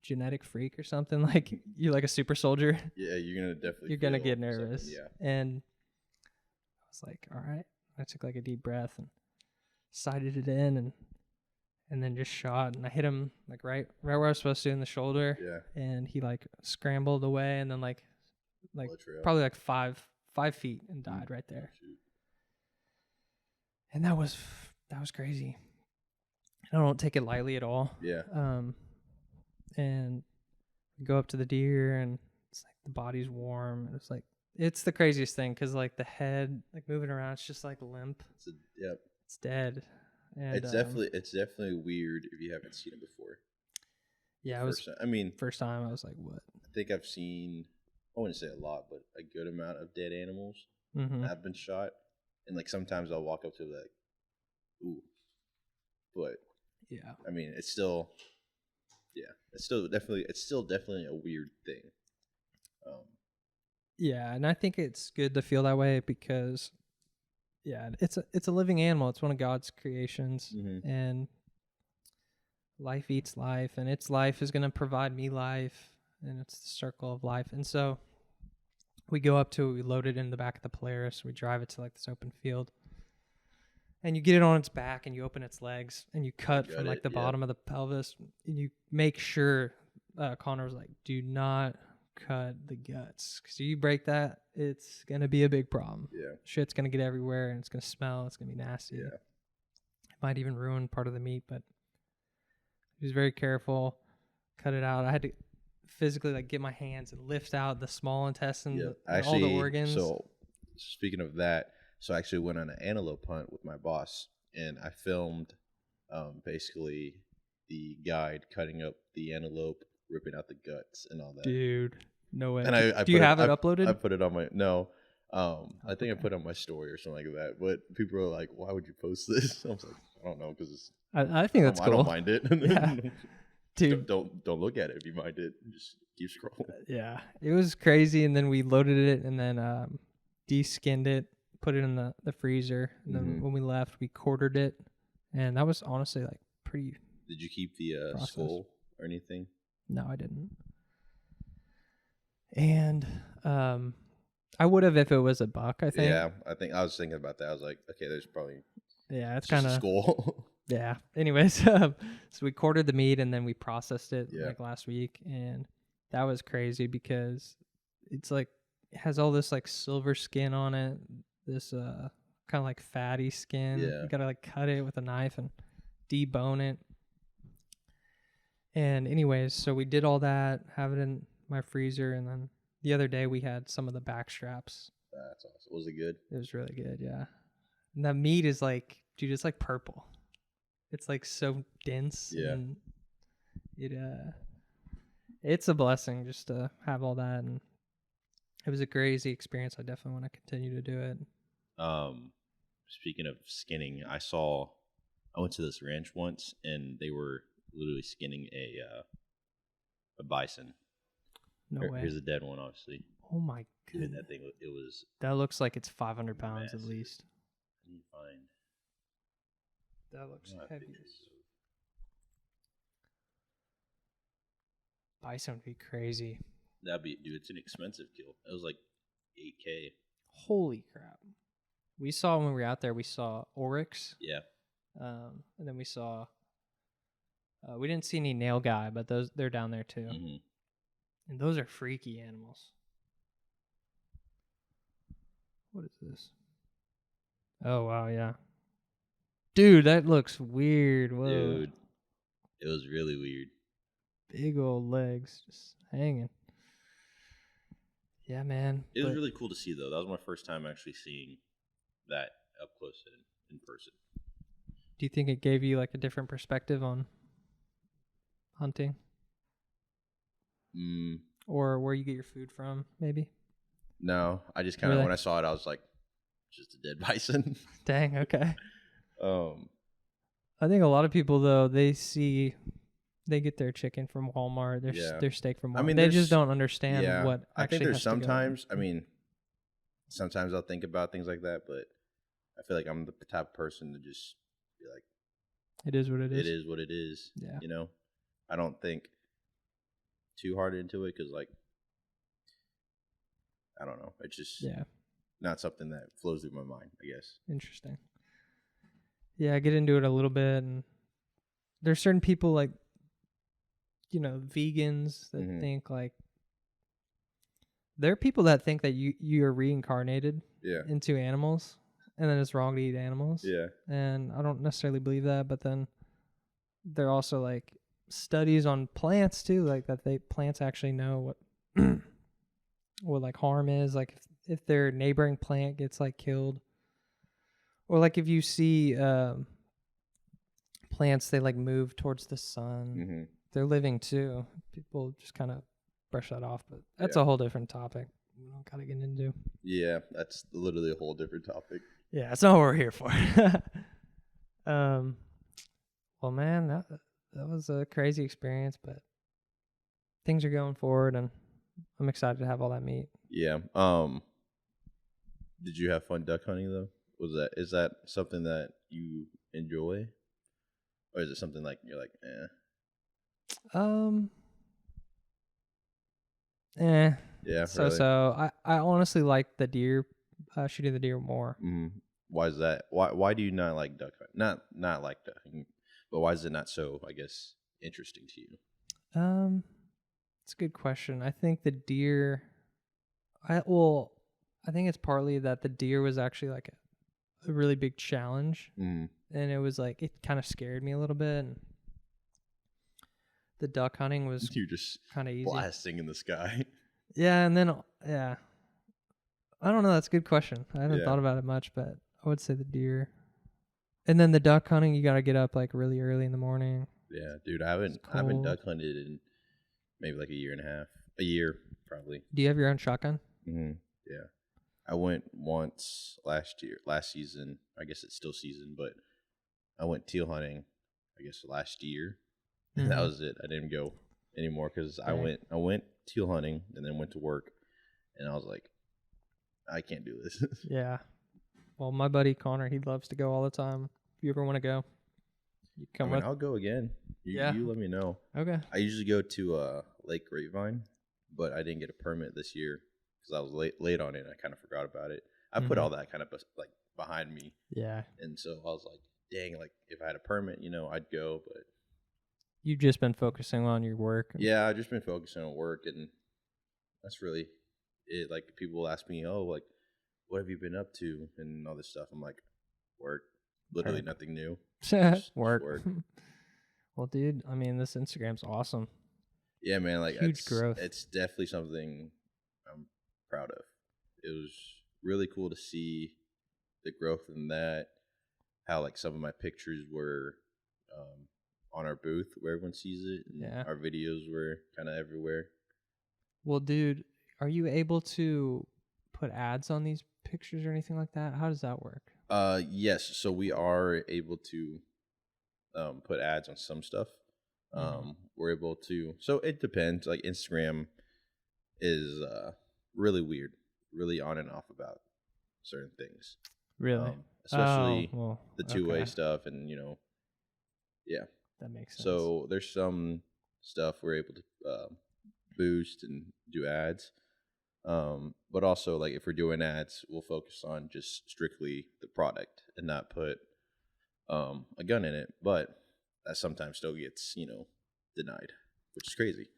genetic freak or something, like you're like a super soldier. Yeah, you're gonna get nervous. Yeah. And I was like, all right. I took like a deep breath and sighted it in and then just shot, and I hit him like right where I was supposed to in the shoulder. Yeah. And he like scrambled away, and then like probably like 5 feet and died right there. Shoot. And that was crazy. I don't take it lightly at all. Yeah. And we go up to the deer, and it's like the body's warm, and it's like it's the craziest thing because like the head like moving around, it's just like limp. It's dead. And it's definitely weird if you haven't seen it before. Yeah, first time I was like, what? I think I've seen, I wouldn't say a lot, but a good amount of dead animals that have been shot. And like sometimes I'll walk up to it like, ooh. But yeah, I mean, it's still definitely a weird thing. Yeah, and I think it's good to feel that way because yeah, it's a living animal. It's one of God's creations, and life eats life, and its life is going to provide me life, and it's the circle of life. And so we go up to it, we load it in the back of the Polaris, we drive it to like this open field, and you get it on its back, and you open its legs, and you cut from like the bottom of the pelvis, and you make sure. Connor was like, "Do not cut the guts, because you break that, it's gonna be a big problem. Yeah, shit's gonna get everywhere, and it's gonna smell. It's gonna be nasty. Yeah, it might even ruin part of the meat." But he was very careful. Cut it out. I had to physically like get my hands and lift out the small intestine, all the organs. So speaking of that, so I actually went on an antelope hunt with my boss, and I filmed basically the guide cutting up the antelope, ripping out the guts and all that. Dude, no way. And do you have it uploaded? I put it on my I think I put it on my story or something like that. But people are like, "Why would you post this?" I was like, "I don't know, because I think that's cool. I don't mind it." Yeah. Dude, don't look at it if you mind it. Just keep scrolling. Yeah, it was crazy. And then we loaded it, and then de-skinned it, put it in the freezer, and then when we left, we quartered it, and that was honestly like pretty. Did you keep the skull or anything? No, I didn't. And I would have if it was a buck, I think. Yeah, I was thinking about that. I was like, okay, there's probably it's kind of skull. Yeah. Anyways, so we quartered the meat, and then we processed it like last week, and that was crazy because it's like it has all this like silver skin on it, this kind of like fatty skin. Yeah. You gotta like cut it with a knife and debone it. And anyways, so we did all that, have it in my freezer, and then the other day we had some of the back straps. That's awesome. Was it good? It was really good, yeah. And that meat is like, dude, it's like purple. It's like so dense. Yeah. And it's a blessing just to have all that, and it was a crazy experience. I definitely want to continue to do it. Speaking of skinning, I went to this ranch once, and they were literally skinning a bison. No way. Here's a dead one, obviously. Oh my goodness. That thing, it was. That looks like it's 500 pounds massive. at least. Let me find. That looks heavy. Bison would be crazy. Dude, it's an expensive kill. It was like $8,000. Holy crap. We saw when we were out there, we saw oryx. Yeah. And then we saw, we didn't see any nail guy, but they're down there too. Mm-hmm. And those are freaky animals. What is this? Oh, wow, yeah. Dude, that looks weird. Whoa. Dude, it was really weird. Big old legs just hanging. Yeah, man. It was really cool to see, though. That was my first time actually seeing that up close and in person. Do you think it gave you like a different perspective on hunting? Or where you get your food from, maybe? No, I just kind of, when I saw it, I was like, just a dead bison. Dang, okay. I think a lot of people, though, they get their chicken from Walmart, their steak from Walmart. I mean, they just don't understand what actually I think there's has to go in. sometimes, I mean, sometimes I'll think about things like that, but I feel like I'm the type of person to just be like, it is what it is. It is what it is. Yeah. You know, I don't think too hard into it because, like, I don't know. It's just not something that flows through my mind, I guess. Interesting. Yeah, I get into it a little bit, and there's certain people like, vegans that think like, there are people that think that you're reincarnated into animals, and then it's wrong to eat animals. Yeah. And I don't necessarily believe that, but then there are also like studies on plants too, like that plants actually know what what like harm is, like if their neighboring plant gets like killed, or like if you see plants, they like move towards the sun. They're living too. People just kind of brush that off, but that's a whole different topic we don't gotta get into. Yeah, that's literally a whole different topic. Yeah, that's not what we're here for. Well, man, that was a crazy experience, but things are going forward, and I'm excited to have all that meat. Yeah. Did you have fun duck hunting though? Is that something that you enjoy, or is it something like you're like, eh? Yeah. So I honestly like the deer, shooting the deer more. Why is that? Why do you not like duck hunting? Not like duck hunting, but why is it not so, I guess, interesting to you? It's a good question. I think the deer. I think it's partly that the deer was actually like a really big challenge, and it was like it kind of scared me a little bit. And the duck hunting was you're just kind of easy, blasting in the sky. Yeah, and then I don't know. That's a good question. I haven't thought about it much, but I would say the deer. And then the duck hunting, you got to get up like really early in the morning. Yeah, dude, I haven't duck hunted in maybe like a year probably. Do you have your own shotgun? Yeah, I went once last season. I guess it's still season, but I went teal hunting, I guess last year. And that was it. I didn't go anymore because I went teal hunting and then went to work, and I was like, I can't do this. Yeah. Well, my buddy Connor, he loves to go all the time. If you ever want to go, you come with. I'll go again. You let me know. Okay. I usually go to Lake Grapevine, but I didn't get a permit this year because I was late on it. And I kind of forgot about it. I put all that kind of like behind me. Yeah. And so I was like, dang, like if I had a permit, I'd go, but. You've just been focusing on your work. Yeah, I've just been focusing on work, and that's really it. Like, people will ask me, oh, like, what have you been up to and all this stuff. I'm like, work. Literally nothing new. Work. Well, dude, I mean, this Instagram's awesome. Yeah, man. Like, huge growth. It's definitely something I'm proud of. It was really cool to see the growth in that, how, like, some of my pictures were on our booth where everyone sees it. And our videos were kind of everywhere. Well, dude, are you able to put ads on these pictures or anything like that? How does that work? Yes. So we are able to put ads on some stuff. We're able to. So it depends. Like, Instagram is really weird, really on and off about certain things. Really? Especially the two-way stuff, and yeah. That makes sense. So there's some stuff we're able to boost and do ads. But also, like, if we're doing ads, we'll focus on just strictly the product and not put a gun in it. But that sometimes still gets, denied, which is crazy.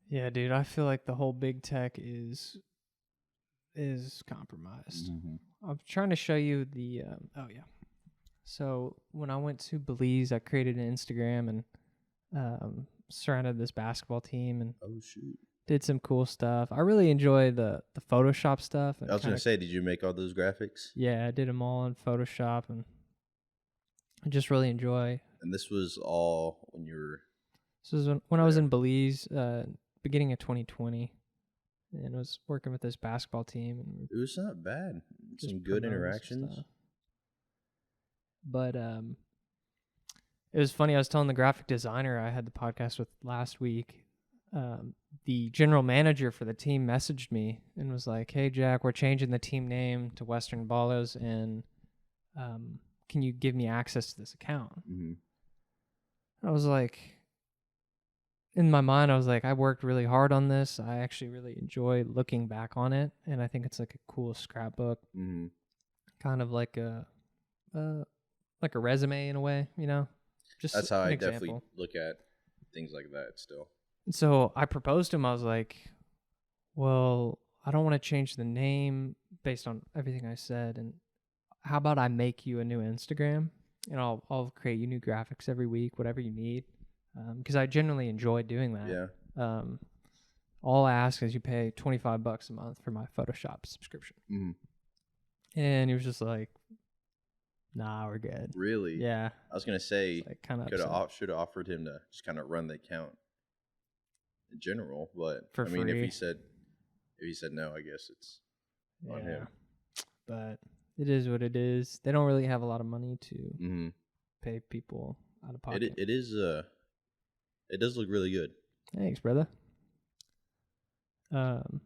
Yeah, dude, I feel like the whole big tech is compromised. I'm trying to show you the So when I went to Belize, I created an Instagram and surrounded this basketball team and did some cool stuff. I really enjoy the Photoshop stuff. And I was gonna say, did you make all those graphics? yeah, I did them all in Photoshop, and I just really enjoy. And this was all when you were. This was when I was in Belize, beginning of 2020, and I was working with this basketball team. And it was not bad. just Some good promoting interactions. stuff. But it was funny. I was telling the graphic designer I had the podcast with last week. The general manager for the team messaged me and was like, "Hey Jack, we're changing the team name to Western Ballos, and can you give me access to this account?" Mm-hmm. I was like, in my mind, I was like, I worked really hard on this. I actually really enjoy looking back on it, and I think it's like a cool scrapbook, kind of like a resume in a way, you know. Just that's how I example. definitely look at things like that still. So I proposed to him. I was like, well, I don't want to change the name based on everything I said. And how about I make you a new Instagram, and I'll create you new graphics every week, whatever you need. Because I genuinely enjoy doing that. Yeah. All I ask is you pay $25 a month for my Photoshop subscription. Mm-hmm. And he was just like, nah, we're good. Really? Yeah. I was going to say, like, kind of should have offered him to just kind of run the account in general, but for I mean, free. if he said no, I guess it's on him. But it is what it is. They don't really have a lot of money to pay people out of pocket. It does look really good. Thanks, brother. And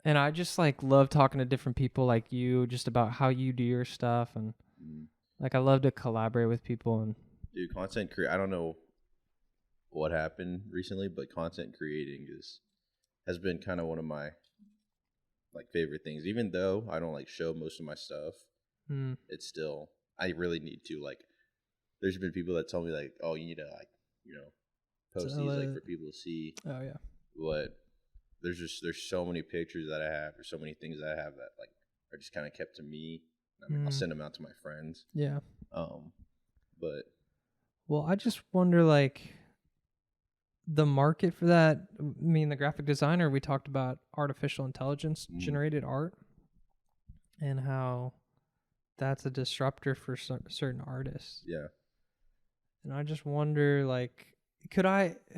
I just like love talking to different people like you, just about how you do your stuff, and like I love to collaborate with people. And dude, I don't know what happened recently, but content creating has been kind of one of my like favorite things. Even though I don't like show most of my stuff, it's still, I really need to, like, there's been people that tell me like, oh, you need to, like, you know, post these like for people to see. Oh yeah. But there's so many pictures that I have, or so many things that I have that like are just kind of kept to me. I mean, I'll send them out to my friends. Yeah. But well, I just wonder, like, the market for that. I mean, the graphic designer, we talked about artificial intelligence generated art, and how that's a disruptor for certain artists. Yeah. And I just wonder, like,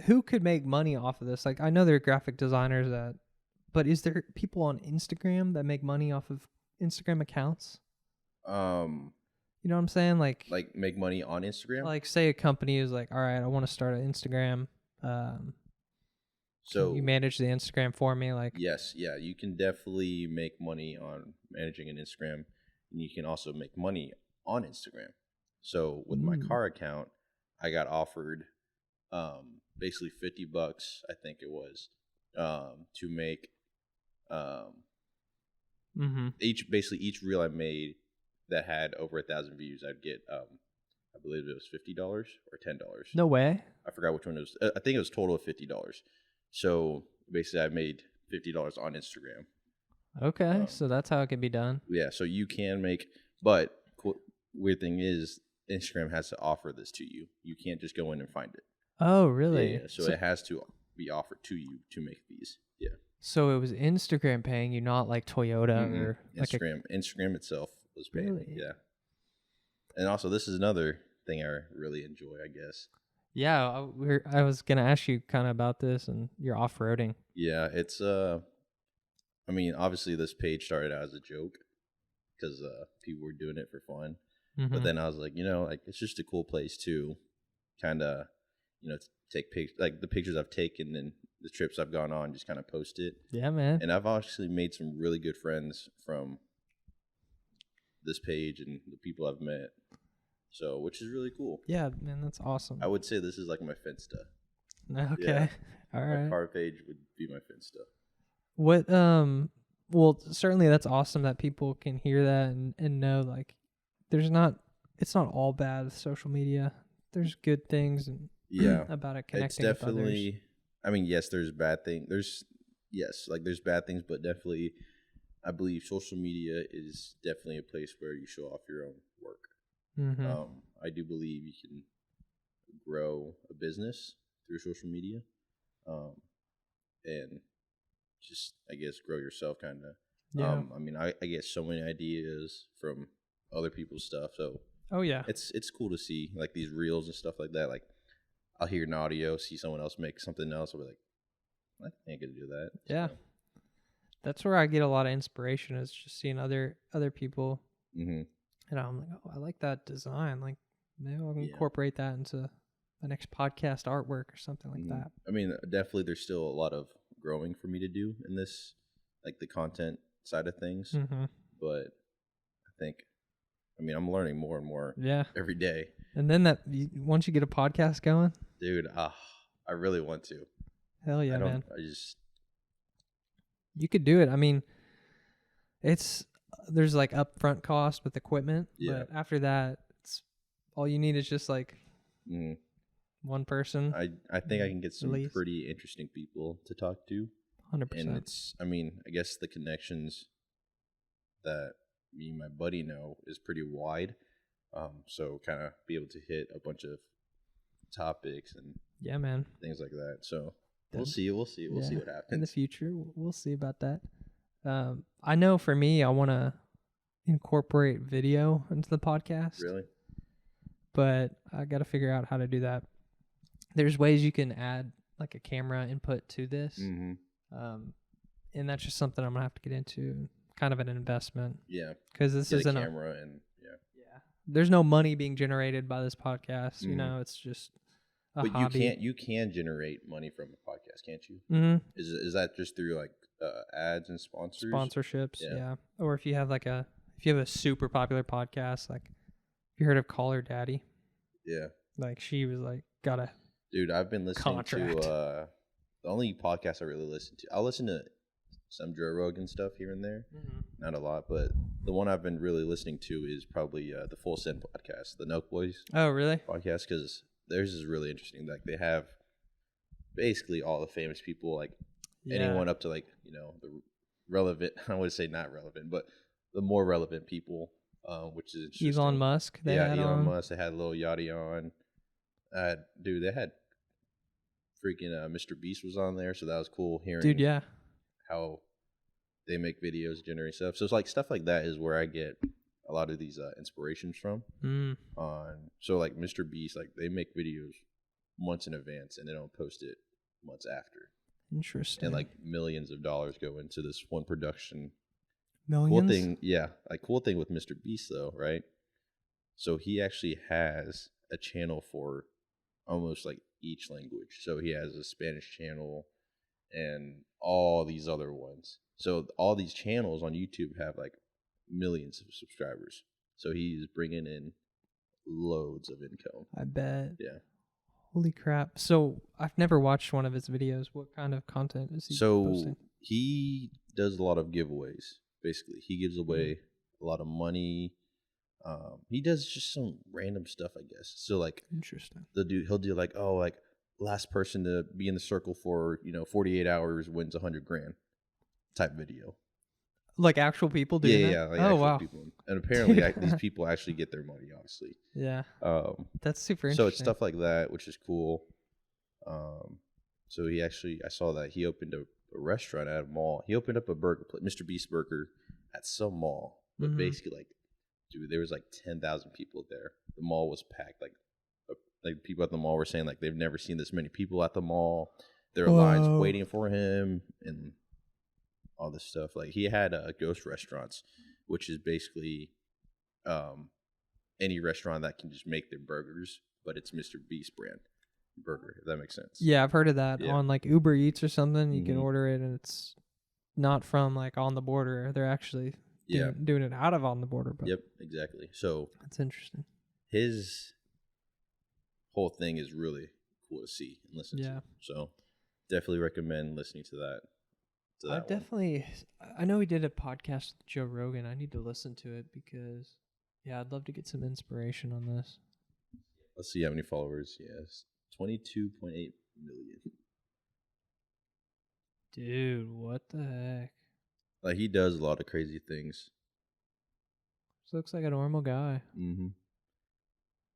who could make money off of this? Like, I know there are graphic designers but is there people on Instagram that make money off of Instagram accounts? You know what I'm saying? Like make money on Instagram? Like, say a company is like, all right, I want to start an Instagram. So you manage the Instagram for me? Like, yes. Yeah. You can definitely make money on managing an Instagram, and you can also make money on Instagram. So with my car account, I got offered basically $50, I think it was, to make each reel I made that had over 1,000 views, I'd get I believe it was $50 or $10. No way. I forgot which one it was. I think it was total of $50. So basically, I made $50 on Instagram. Okay, so that's how it can be done. Yeah, so you can make, but weird thing is, Instagram has to offer this to you. You can't just go in and find it. Oh, really? Yeah, so it has to be offered to you to make these. Yeah. So it was Instagram paying you, not like Toyota or Instagram. Instagram itself was paying. Really? Yeah. And also, this is another thing I really enjoy, I guess. Yeah, I was gonna ask you kind of about this and your off-roading. Yeah, it's I mean, obviously this page started out as a joke because people were doing it for fun. But then I was like, like, it's just a cool place to kind of, take pictures, like the pictures I've taken and the trips I've gone on, just kind of post it. Yeah, man. And I've actually made some really good friends from this page and the people I've met. So, which is really cool. Yeah, man, that's awesome. I would say this is like my Finsta. Okay. Yeah. All right. My car page would be my Finsta. What, well, certainly that's awesome that people can hear that and know, like, it's not all bad with social media. There's good things and about it connecting it's definitely, with others. I mean, yes, there's bad things. There's bad things, but definitely I believe social media is definitely a place where you show off your own work. I do believe you can grow a business through social media. And just, I guess, grow yourself kind of. Yeah. I mean, I get so many ideas from other people's stuff, so Oh yeah. it's cool to see like these reels and stuff like that. Like I'll hear an audio, see someone else make something else, I'll be like, I ain't gonna do that. Yeah. So, That's where I get a lot of inspiration, is just seeing other people, mm-hmm. and I'm like, oh, I like that design. Like maybe I'll Yeah. incorporate that into the next podcast artwork or something like that. I mean, definitely there's still a lot of growing for me to do in this, like the content side of things. Mm-hmm. But I mean, I'm learning more and more Yeah. every day. And then once you get a podcast going, Dude, I really want to. hell yeah, man. You could do it. I mean, there's like upfront cost with equipment, but after that, it's all you need is just like one person. I think I can get some pretty interesting people to talk to. 100%. And I mean, I guess the connections that me and my buddy know is pretty wide. So kind of be able to hit a bunch of topics and yeah, man, things like that. So we'll see what happens in the future. We'll see about that. I know for me, I want to incorporate video into the podcast. Really? But I got to figure out how to do that. There's ways you can add like a camera input to this. Mm-hmm. And that's just something I'm gonna have to get into. Kind of an investment. Yeah. Because this isn't a camera and yeah. There's no money being generated by this podcast. You know, it's just a hobby. You can generate money from a podcast, can't you? Mm-hmm. Is that just through like ads and sponsorships? Yeah. Or if you have a super popular podcast, like you heard of Call Her Daddy? Yeah. Like she was like Dude, I've been listening to the only podcast I really listen to. I'll listen to some Joe Rogan stuff here and there, not a lot, but the one I've been really listening to is probably the Full Send podcast, the Nook Boys. Oh, really? Podcast, because theirs is really interesting. Like they have basically all the famous people, like anyone up to like the relevant. I would say not relevant, but the more relevant people, which is interesting. Elon Musk. Elon Musk. They had Lil Yachty on. Dude, they had freaking Mr. Beast was on there, so that was cool hearing. Dude, yeah. How they make videos, generate stuff. So it's like stuff like that is where I get a lot of these inspirations from. So like Mr. Beast, like they make videos months in advance and they don't post it months after. Interesting. And like millions of dollars go into this one production. Millions? Cool thing with Mr. Beast though, right? So he actually has a channel for almost like each language. So he has a Spanish channel and all these other ones. So all these channels on YouTube have like millions of subscribers. So he's bringing in loads of income. I bet. Yeah. Holy crap. So I've never watched one of his videos. What kind of content is he posting? He does a lot of giveaways. Basically, he gives away a lot of money. He does just some random stuff, I guess. So like, interesting. He'll do like, last person to be in the circle for 48 hours wins $100,000 type video. Like actual people doing that? Yeah. Like oh wow. People. And apparently these people actually get their money, obviously. Yeah. That's super interesting. So it's stuff like that, which is cool. So I saw that he opened a restaurant at a mall. He opened up a burger place, Mr. Beast Burger, at some mall. But basically, like, dude, there was like 10,000 people there. The mall was packed. Like people at the mall were saying like they've never seen this many people at the mall. There are lines waiting for him and all this stuff. Like he had ghost restaurants, which is basically any restaurant that can just make their burgers, but it's Mr. Beast brand burger, if that makes sense. Yeah, I've heard of that on like Uber Eats or something. You can order it and it's not from like On the Border. They're actually doing it out of On the Border. But yep, exactly. So that's interesting. His whole thing is really cool to see and listen to. So definitely recommend listening to that. I know he did a podcast with Joe Rogan. I need to listen to it because I'd love to get some inspiration on this. Let's see how many followers he has. 22.8 million. Dude, what the heck? Like he does a lot of crazy things. This looks like a normal guy. Mm-hmm.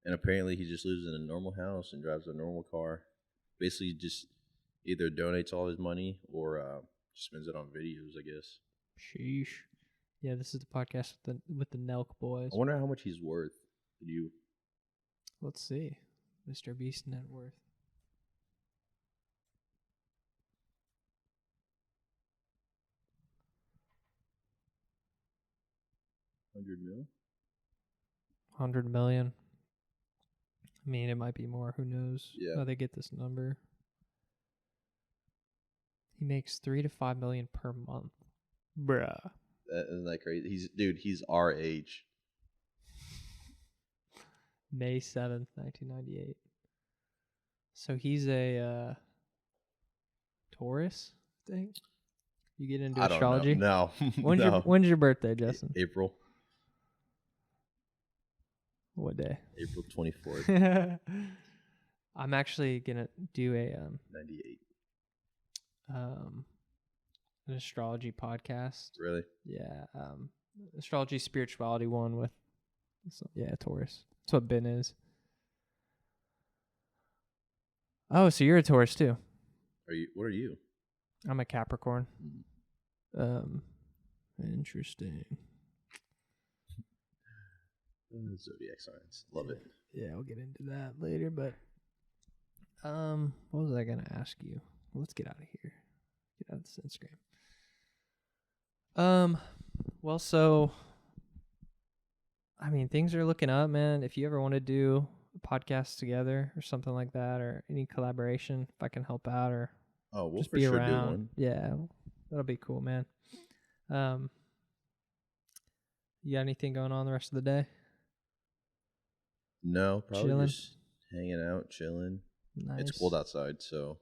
And apparently he just lives in a normal house and drives a normal car. Basically just either donates all his money or spends it on videos, I guess. Sheesh. Yeah, this is the podcast with the Nelk boys. I wonder how much he's worth. Did you? Let's see. Mr. Beast net worth. $100 million? 100 million. I mean, it might be more. Who knows Yeah. how they get this number? He makes 3 to 5 million per month. Bruh. Isn't that crazy? He's our age. May 7th, 1998. So he's a Taurus, I think. You get into astrology? No. When's your birthday, Justin? April. What day? April 24th. I'm actually gonna do a 98. An astrology podcast. Really? Yeah, astrology spirituality one with Taurus. That's what Ben is. Oh, so you're a Taurus too. What are you? I'm a Capricorn. Interesting. Zodiac signs. Love it. Yeah, we'll get into that later, but what was I gonna ask you? Let's get out of here. Get out of this Instagram. Well, so I mean, things are looking up, man. If you ever want to do a podcast together or something like that, or any collaboration, if I can help out or we'll just for be sure around, do one. yeah, that'll be cool, man. You got anything going on the rest of the day? No, probably Chilling? just hanging out, chilling. Nice. It's cold outside, so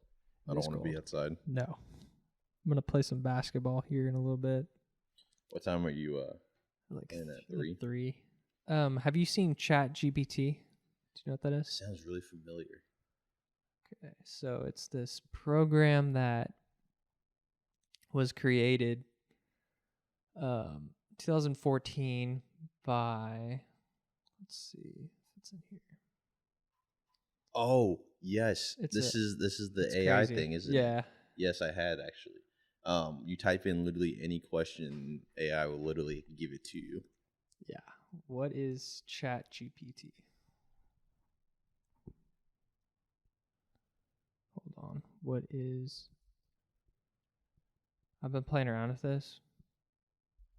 I don't want to be outside. No. I'm going to play some basketball here in a little bit. What time are you Like in at 3? 3. Have you seen ChatGPT? Do you know what that is? Sounds really familiar. Okay, so it's this program that was created 2014 by, let's see if it's in here. Oh, yes. This is the AI crazy. thing, isn't it? Yeah. Yes, I had actually. You type in literally any question, AI will literally give it to you. Yeah. What is ChatGPT? Hold on. What is... I've been playing around with this,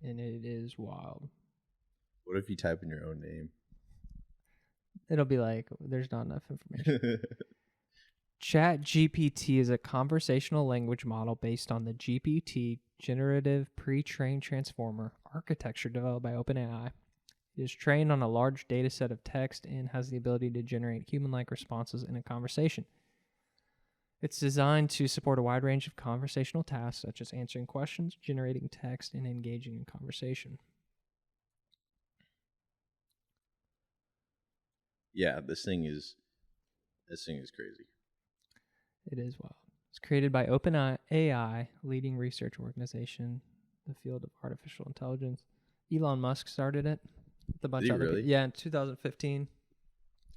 and it is wild. What if you type in your own name? It'll be like, there's not enough information. ChatGPT is a conversational language model based on the GPT generative pre-trained transformer architecture developed by OpenAI. It is trained on a large data set of text and has the ability to generate human-like responses in a conversation. It's designed to support a wide range of conversational tasks, such as answering questions, generating text, and engaging in conversation. Yeah, this thing is crazy. It is wild. It's created by OpenAI, leading research organization in the field of artificial intelligence. Elon Musk started it with a bunch of other people. Yeah, in 2015.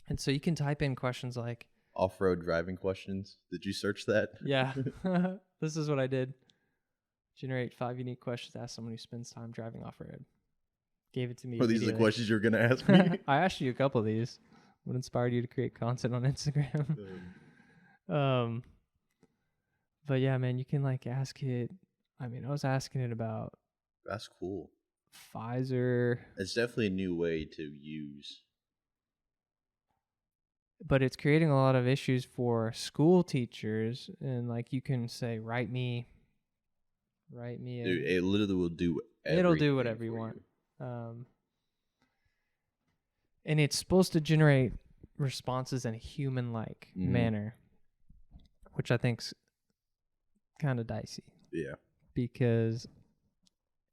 And so you can type in questions like off-road driving questions. Did you search that? Yeah. This is what I did. Generate 5 unique questions to ask someone who spends time driving off-road. Gave it to me. Are these the questions you're going to ask me? I asked you a couple of these. What inspired you to create content on Instagram? But yeah, man, you can like ask it. I mean, I was asking it about. That's cool. Pfizer. It's definitely a new way to use. But it's creating a lot of issues for school teachers, and like you can say, write me. Dude, it literally will do. It'll do whatever you want. And it's supposed to generate responses in a human-like manner, which I think's kind of dicey. Yeah. Because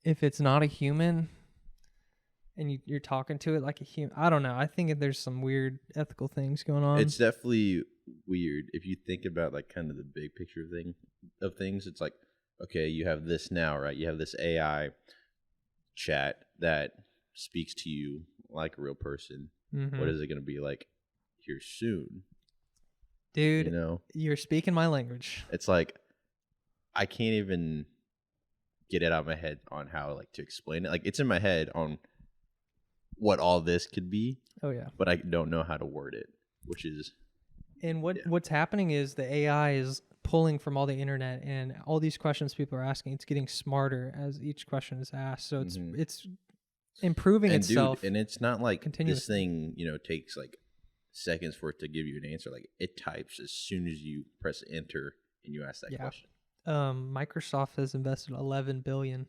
if it's not a human and you're talking to it like a human, I don't know. I think there's some weird ethical things going on. It's definitely weird if you think about like kind of the big picture of things. It's like, okay, you have this now, right? You have this AI chat that speaks to you like a real person. Mm-hmm. What is it going to be like here soon? Dude, you're speaking my language. It's like, I can't even get it out of my head on how like to explain it. Like it's in my head on what all this could be, Oh yeah. but I don't know how to word it, which is And what's happening is the AI is pulling from all the internet, and all these questions people are asking, it's getting smarter as each question is asked. So it's improving and itself. Dude, and it's not like continuously. This thing, you know, takes like seconds for it to give you an answer. Like it types as soon as you press enter and you ask that question. Microsoft has invested $11 billion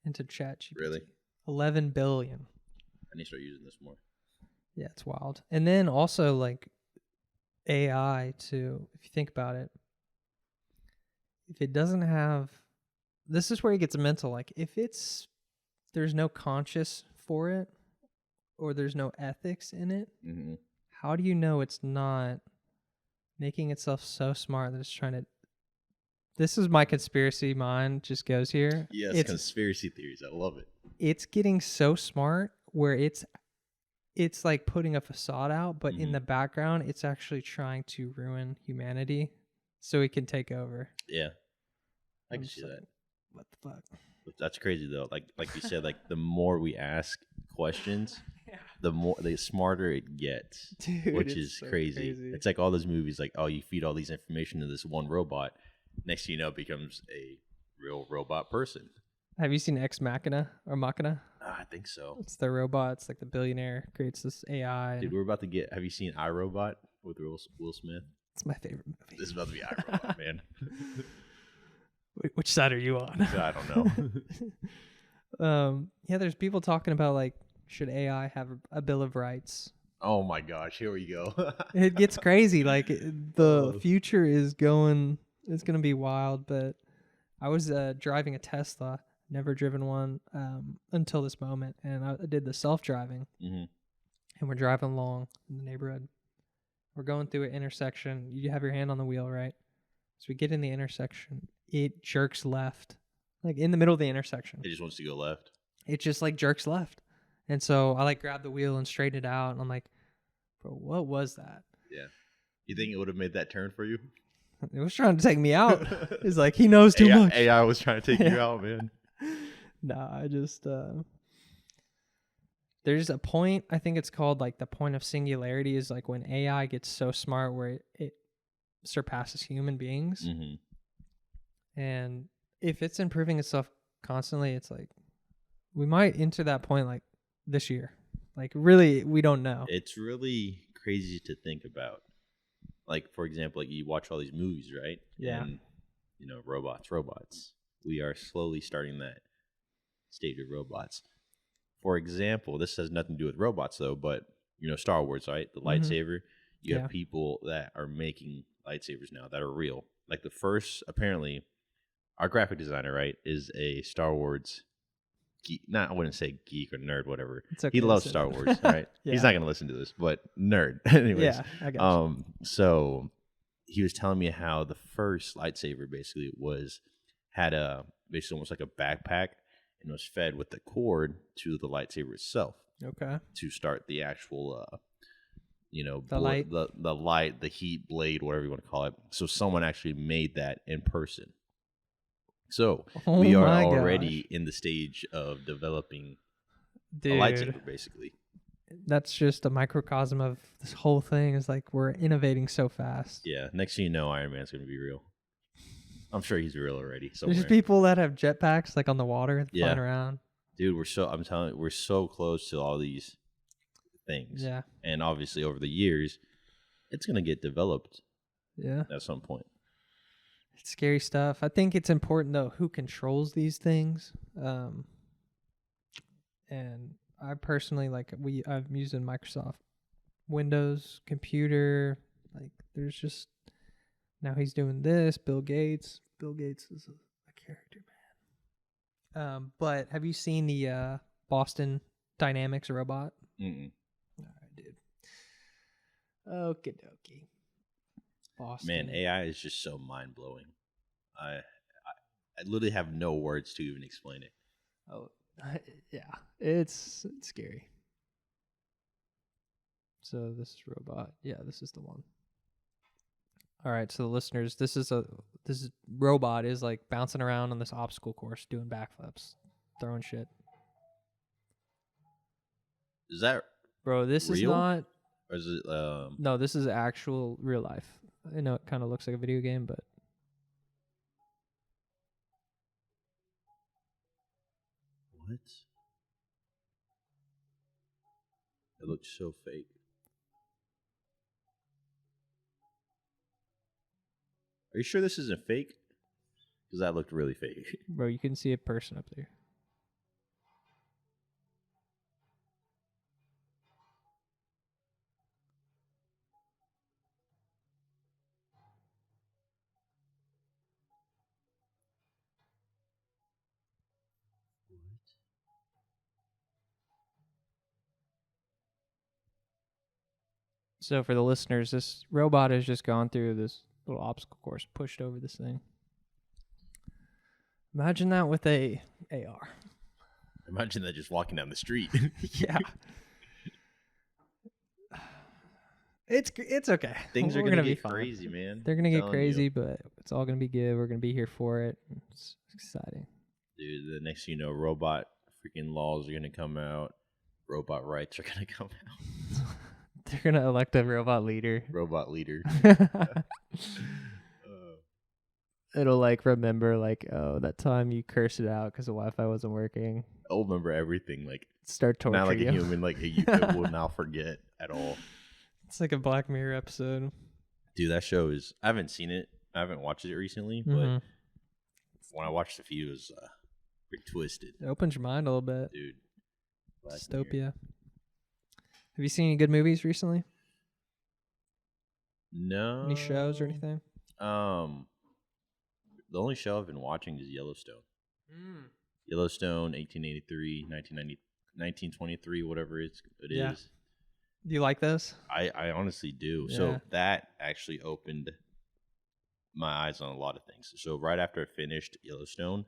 into ChatGPT. Really? $11 billion. I need to start using this more. Yeah, it's wild. And then also like AI too, if you think about it, if it doesn't have, this is where it gets mental. Like if there's no conscious for it, or there's no ethics in it, how do you know it's not making itself so smart that it's trying to, this is my conspiracy mind just goes here. Yes, it's conspiracy theories. I love it. It's getting so smart where it's like putting a facade out, but in the background, it's actually trying to ruin humanity so it can take over. Yeah, I can see that. What the fuck? That's crazy though. Like you said, like the more we ask questions, the smarter it gets, Dude, which is so crazy. It's like all those movies, like, oh, you feed all these information to this one robot. Next thing you know, it becomes a real robot person. Have you seen Ex Machina or Machina? I think so. It's the robot. It's like the billionaire creates this AI. Dude, we're about to get. Have you seen iRobot with Will Smith? It's my favorite movie. This is about to be iRobot, man. Which side are you on? I don't know. Yeah, there's people talking about like, should AI have a Bill of Rights? Oh my gosh, here we go. It gets crazy. Like the future is going. It's going to be wild. But I was driving a Tesla. Never driven one until this moment, and I did the self-driving. And we're driving along in the neighborhood. We're going through an intersection. You have your hand on the wheel, right? So we get in the intersection. It jerks left, like in the middle of the intersection. It just wants to go left. It just like jerks left, and so I like grab the wheel and straighten it out. And I'm like, bro, what was that? Yeah. You think it would have made that turn for you? It was trying to take me out. It's like he knows too much. AI was trying to take you out, man. Nah, I just there's a point, I think it's called like the point of singularity, is like when AI gets so smart where it surpasses human beings. And if it's improving itself constantly, it's like we might enter that point like this year. Like really, we don't know. It's really crazy to think about. Like, for example, like you watch all these movies, right? Yeah. And, you know, robots. We are slowly starting that stage of robots. For example, this has nothing to do with robots, though, but, you know, Star Wars, right? The lightsaber. You have people that are making lightsabers now that are real. Like the first, apparently, our graphic designer, right, is a Star Wars geek. I wouldn't say geek or nerd, whatever. Okay, he loves Star Wars, right? He's not going to listen to this, but nerd. Anyways. Yeah, I got you. So he was telling me how the first lightsaber basically had basically almost like a backpack, and was fed with the cord to the lightsaber itself. Okay. To start the actual, the heat blade, whatever you want to call it. So someone actually made that in person. So we are already in the stage of developing a lightsaber, basically. That's just a microcosm of this whole thing. Is like we're innovating so fast. Yeah. Next thing you know, Iron Man's going to be real. I'm sure he's real already. Somewhere. There's people that have jetpacks like on the water flying around. Dude, I'm telling you, we're so close to all these things. Yeah. And obviously over the years, it's going to get developed. Yeah. At some point. It's scary stuff. I think it's important though who controls these things. And I personally I'm using Microsoft Windows computer. Like there's just now he's doing this. Bill Gates is a character, man. But have you seen the Boston Dynamics robot? All right, dude. Okie dokie. Boston. Man, AI is just so mind blowing. I literally have no words to even explain it. Oh, yeah, it's scary. So this is robot. Yeah, this is the one. All right, so the listeners, this robot is like bouncing around on this obstacle course, doing backflips, throwing shit. Is that Bro, this is real? not. Or is it? No, this is actual real life. I know it kind of looks like a video game, but What? It looks so fake. Are you sure this isn't fake? Because that looked really fake. bro, you can see a person up there. So for the listeners, this robot has just gone through this little obstacle course, pushed over this thing. Imagine that with a AR. Imagine that just walking down the street. Yeah. It's okay. Things are We're gonna be get fine. crazy, man. They're gonna I'm get telling crazy, you. but it's all gonna be good. We're gonna be here for it. It's exciting. Dude. The next thing you know, robot freaking laws are gonna come out. Robot rights are gonna come out. They're gonna elect a robot leader. Robot leader. It'll like remember like, oh, that time you cursed it out because the Wi-Fi wasn't working. I'll remember everything. Like Start torturing not like you. a human. Like you will not forget at all. It's like a Black Mirror episode. Dude, that show is. I haven't seen it. I haven't watched it recently, but Mhm. when I watched a few, it was pretty twisted, It opens your mind a little bit. dude. Black Mirror. Dystopia. Have you seen any good movies recently? No. Any shows or anything? The only show I've been watching is Yellowstone. Yellowstone, 1883, 1990, 1923, whatever it Yeah. is. Do you like this? I honestly do. Yeah. So that actually opened my eyes on a lot of things. So right after I finished Yellowstone,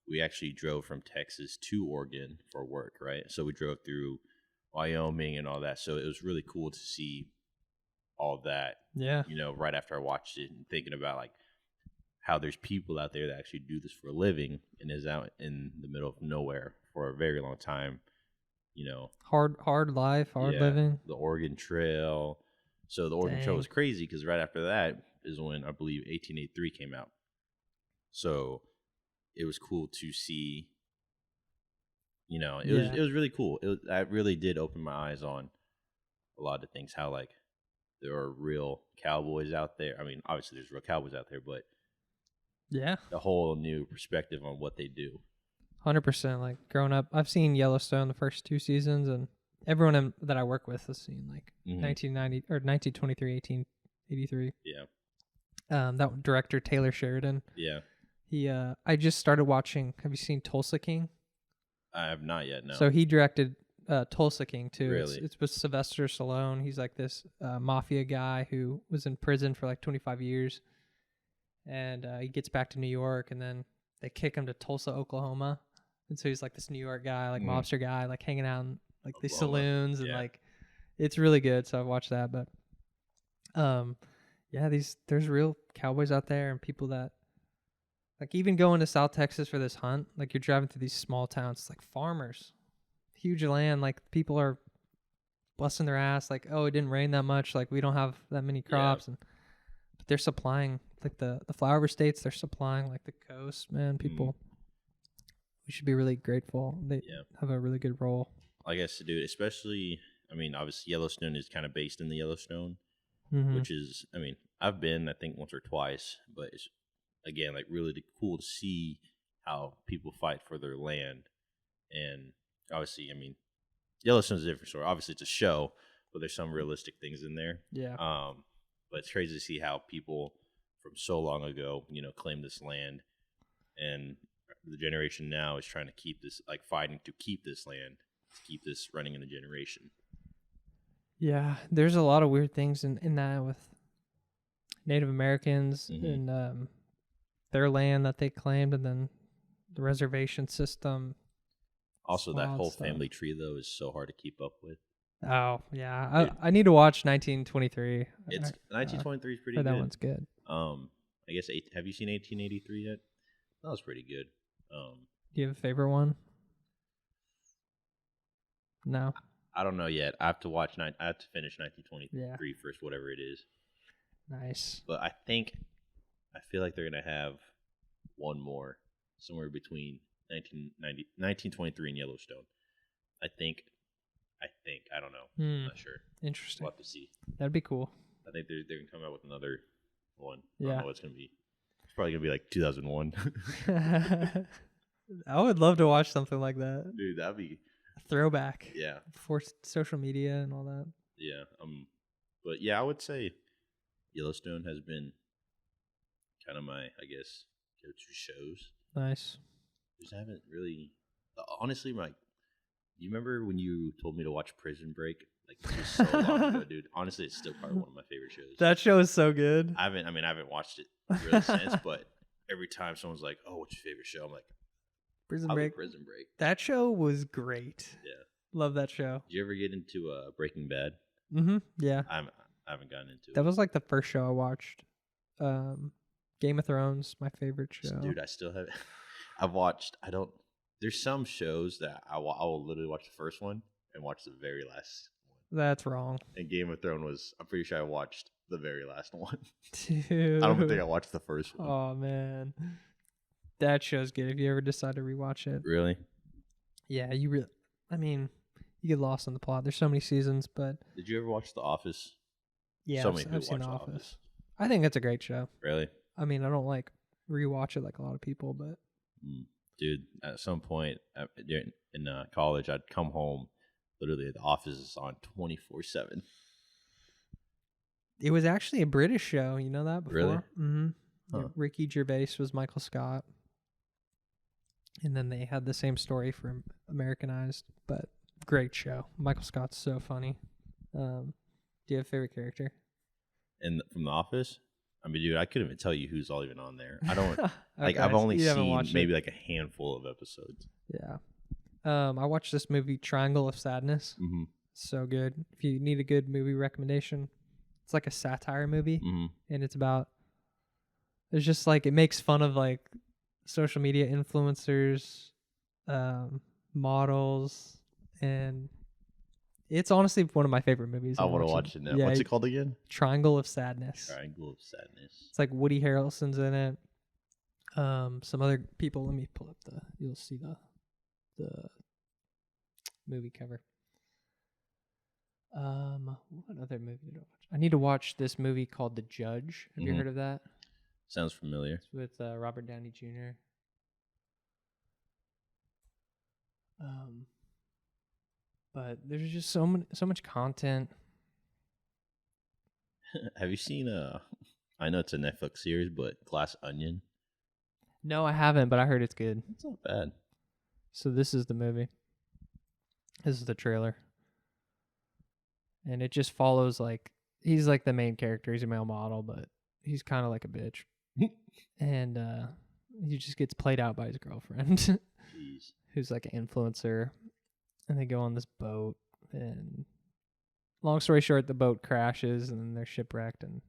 we actually drove from Texas to Oregon for work, right? So we drove through Wyoming and all that. So it was really cool to see all that, Yeah. you know, right after I watched it and thinking about like how there's people out there that actually do this for a living and is out in the middle of nowhere for a very long time, you know. Hard life, hard Yeah, living. the Oregon Trail. So the Oregon Trail Dang. was crazy because right after that is when I believe 1883 came out. So it was cool to see, you know, it was really cool. That really did open my eyes on a lot of things, how like there are real cowboys out there. I mean, obviously there's real cowboys out there, but Yeah. a whole new perspective on what they do. 100%. Like growing up, I've seen Yellowstone the first 2 seasons, and everyone that I work with has seen like Mhm. 1990 or 1923, 1883. Yeah. That director Taylor Sheridan. Yeah. He I just started watching. Have you seen Tulsa King? I have not yet, no. So he directed Tulsa King too. Really? It's with Sylvester Stallone. He's like this mafia guy who was in prison for like 25 years, and he gets back to New York, and then they kick him to Tulsa, Oklahoma, and so he's like this New York guy, like Mhm. mobster guy, like hanging out in like these Oklahoma. saloons, and Yeah. like it's really good. So I've watched that, but yeah, there's real cowboys out there and people that. Like even going to South Texas for this hunt, like you're driving through these small towns, it's like farmers, huge land, like people are busting their ass, like, oh, it didn't rain that much, like we don't have that many crops, and but they're supplying like the flyover states, they're supplying like the coast, man. People, we should be really grateful. They have a really good role. I guess, dude, especially, I mean, obviously Yellowstone is kind of based in the Yellowstone, Mhm. which is, I mean, I've been, I think, once or twice, but it's, again, like really cool to see how people fight for their land. And obviously, I mean, Yellowstone's a different story. Obviously, it's a show, but there's some realistic things in there. Yeah. But it's crazy to see how people from so long ago, you know, claim this land, and the generation now is trying to keep this, like fighting to keep this land, to keep this running in the generation. Yeah, there's a lot of weird things in that with Native Americans Mhm. and their land that they claimed, and then the reservation system. Also, that Wild whole stuff. family tree, though, is so hard to keep up with. Oh yeah, Dude. I need to watch 1923. It's 1923 is pretty Heard good. that one's good. I guess have you seen 1883 yet? That was pretty good. Do you have a favorite one? No. I don't know yet. I have to I have to finish 1923 first, whatever it is. Nice. But I feel like they're gonna have one more somewhere between 1923 and Yellowstone. I think. I don't know. I'm not sure. Interesting. We'll have to see. That'd be cool. I think they're gonna come out with another one. I Yeah. don't know what it's gonna be. It's probably gonna be like 2001. I would love to watch something like that. Dude, that'd be A throwback. yeah. Before social media and all that. Yeah. But yeah, I would say Yellowstone has been kind of my, I guess, go-to shows. Nice. Just haven't really, honestly, you remember when you told me to watch Prison Break? Like, this was so long ago, dude. Honestly, it's still probably one of my favorite shows. That show is so good. I haven't watched it really since, but every time someone's like, "Oh, what's your favorite show?" I'm like, Prison "I'll Break. Prison Break." That show was great. Yeah. Love that show. Did you ever get into Breaking Bad? Mm-hmm. Yeah. I haven't gotten into That it. was like the first show I watched. Game of Thrones, my favorite show. Dude, I still have. I've watched. There's some shows that I will literally watch the first one and watch the very last one. That's wrong. And Game of Thrones I'm pretty sure I watched the very last one. Dude. I don't think I watched the first one. Oh man. That show's good if you ever decide to rewatch it. Really? Yeah, you get lost in the plot. There's so many seasons, but Did you ever watch The Office? yeah, So many I've people seen watch The The Office. Office. I think it's a great show. Really? I mean, I don't like rewatch it like a lot of people, but Dude, at some point in college, I'd come home. Literally, The Office is on 24/7. it was actually a British show. You know that before? Really? Mm-hmm. Huh. Ricky Gervais was Michael Scott. And then they had the same story for Americanized, but great show. Michael Scott's so funny. Do you have a favorite character? And from The Office, I mean, dude, I couldn't even tell you who's all even on there. I don't like. Okay, I've only you haven't seen watched maybe it. like a handful of episodes. Yeah. I watched this movie, Triangle of Sadness. Mm-hmm. So good. If you need a good movie recommendation, it's like a satire movie, Mm-hmm. and it's just like it makes fun of like social media influencers, models, and it's honestly one of my favorite movies. I I'm want to watching. watch it now. Yeah, What's it called again? Triangle of Sadness. Triangle of Sadness. It's like Woody Harrelson's in it. Some other people. Let me pull up you'll see the movie cover. What other movie did I watch? I need to watch this movie called The Judge. Have you Mhm. heard of that? Sounds familiar. It's with Robert Downey Jr. But there's just so much content. Have you seen I know it's a Netflix series, but Glass Onion? No, I haven't, but I heard it's good. It's not bad. So this is the movie. This is the trailer. And it just follows like he's like the main character. He's a male model, but he's kind of like a bitch. And he just gets played out by his girlfriend, Jeez. who's like an influencer. And they go on this boat, and long story short, the boat crashes and then they're shipwrecked. And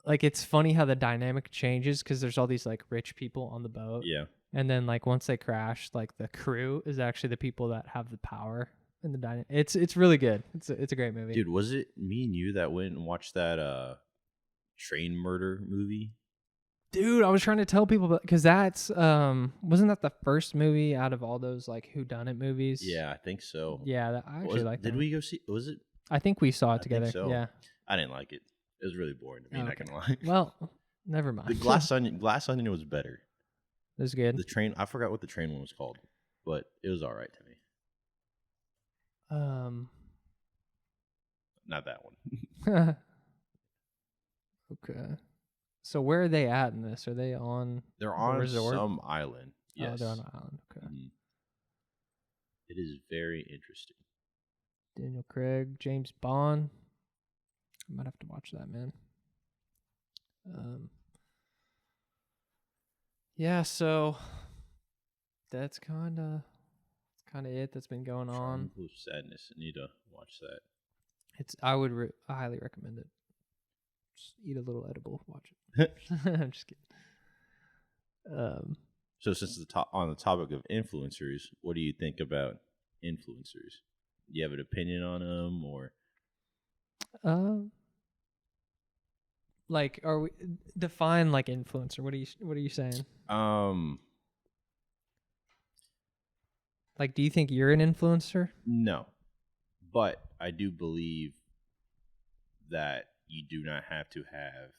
like it's funny how the dynamic changes because there's all these like rich people on the boat. Yeah. And then like once they crash, like the crew is actually the people that have the power in the dynamic. It's really good. It's a great movie. Dude, was it me and you that went and watched that train murder movie? Dude, I was trying to tell people about because that's wasn't that the first movie out of all those like whodunit movies? Yeah, I think so. Yeah, I actually like that. Did we go see? Was it? I think we saw it I together. think so. Yeah. I didn't like it. It was really boring to me. Oh, Not gonna lie. Well, never mind. The Glass Onion was better. It was good. The train. I forgot what the train one was called, but it was all right to me. Not that one. Okay. So where are they at in this? Are they on? They're on resort? some island. Yes. Oh, they're on an island. Okay. Mhm. It is very interesting. Daniel Craig, James Bond. I might have to watch that, man. Yeah, so that's kind kind of it that's been going on. Triangle of Sadness. I need to watch that. I would I highly recommend it. Just eat a little edible, watch it. I'm just kidding. So since on the topic of influencers, what do you think about influencers? Do you have an opinion on them, or? Like, are we define like influencer? What are you saying? Like, do you think you're an influencer? No, but I do believe that you do not have to have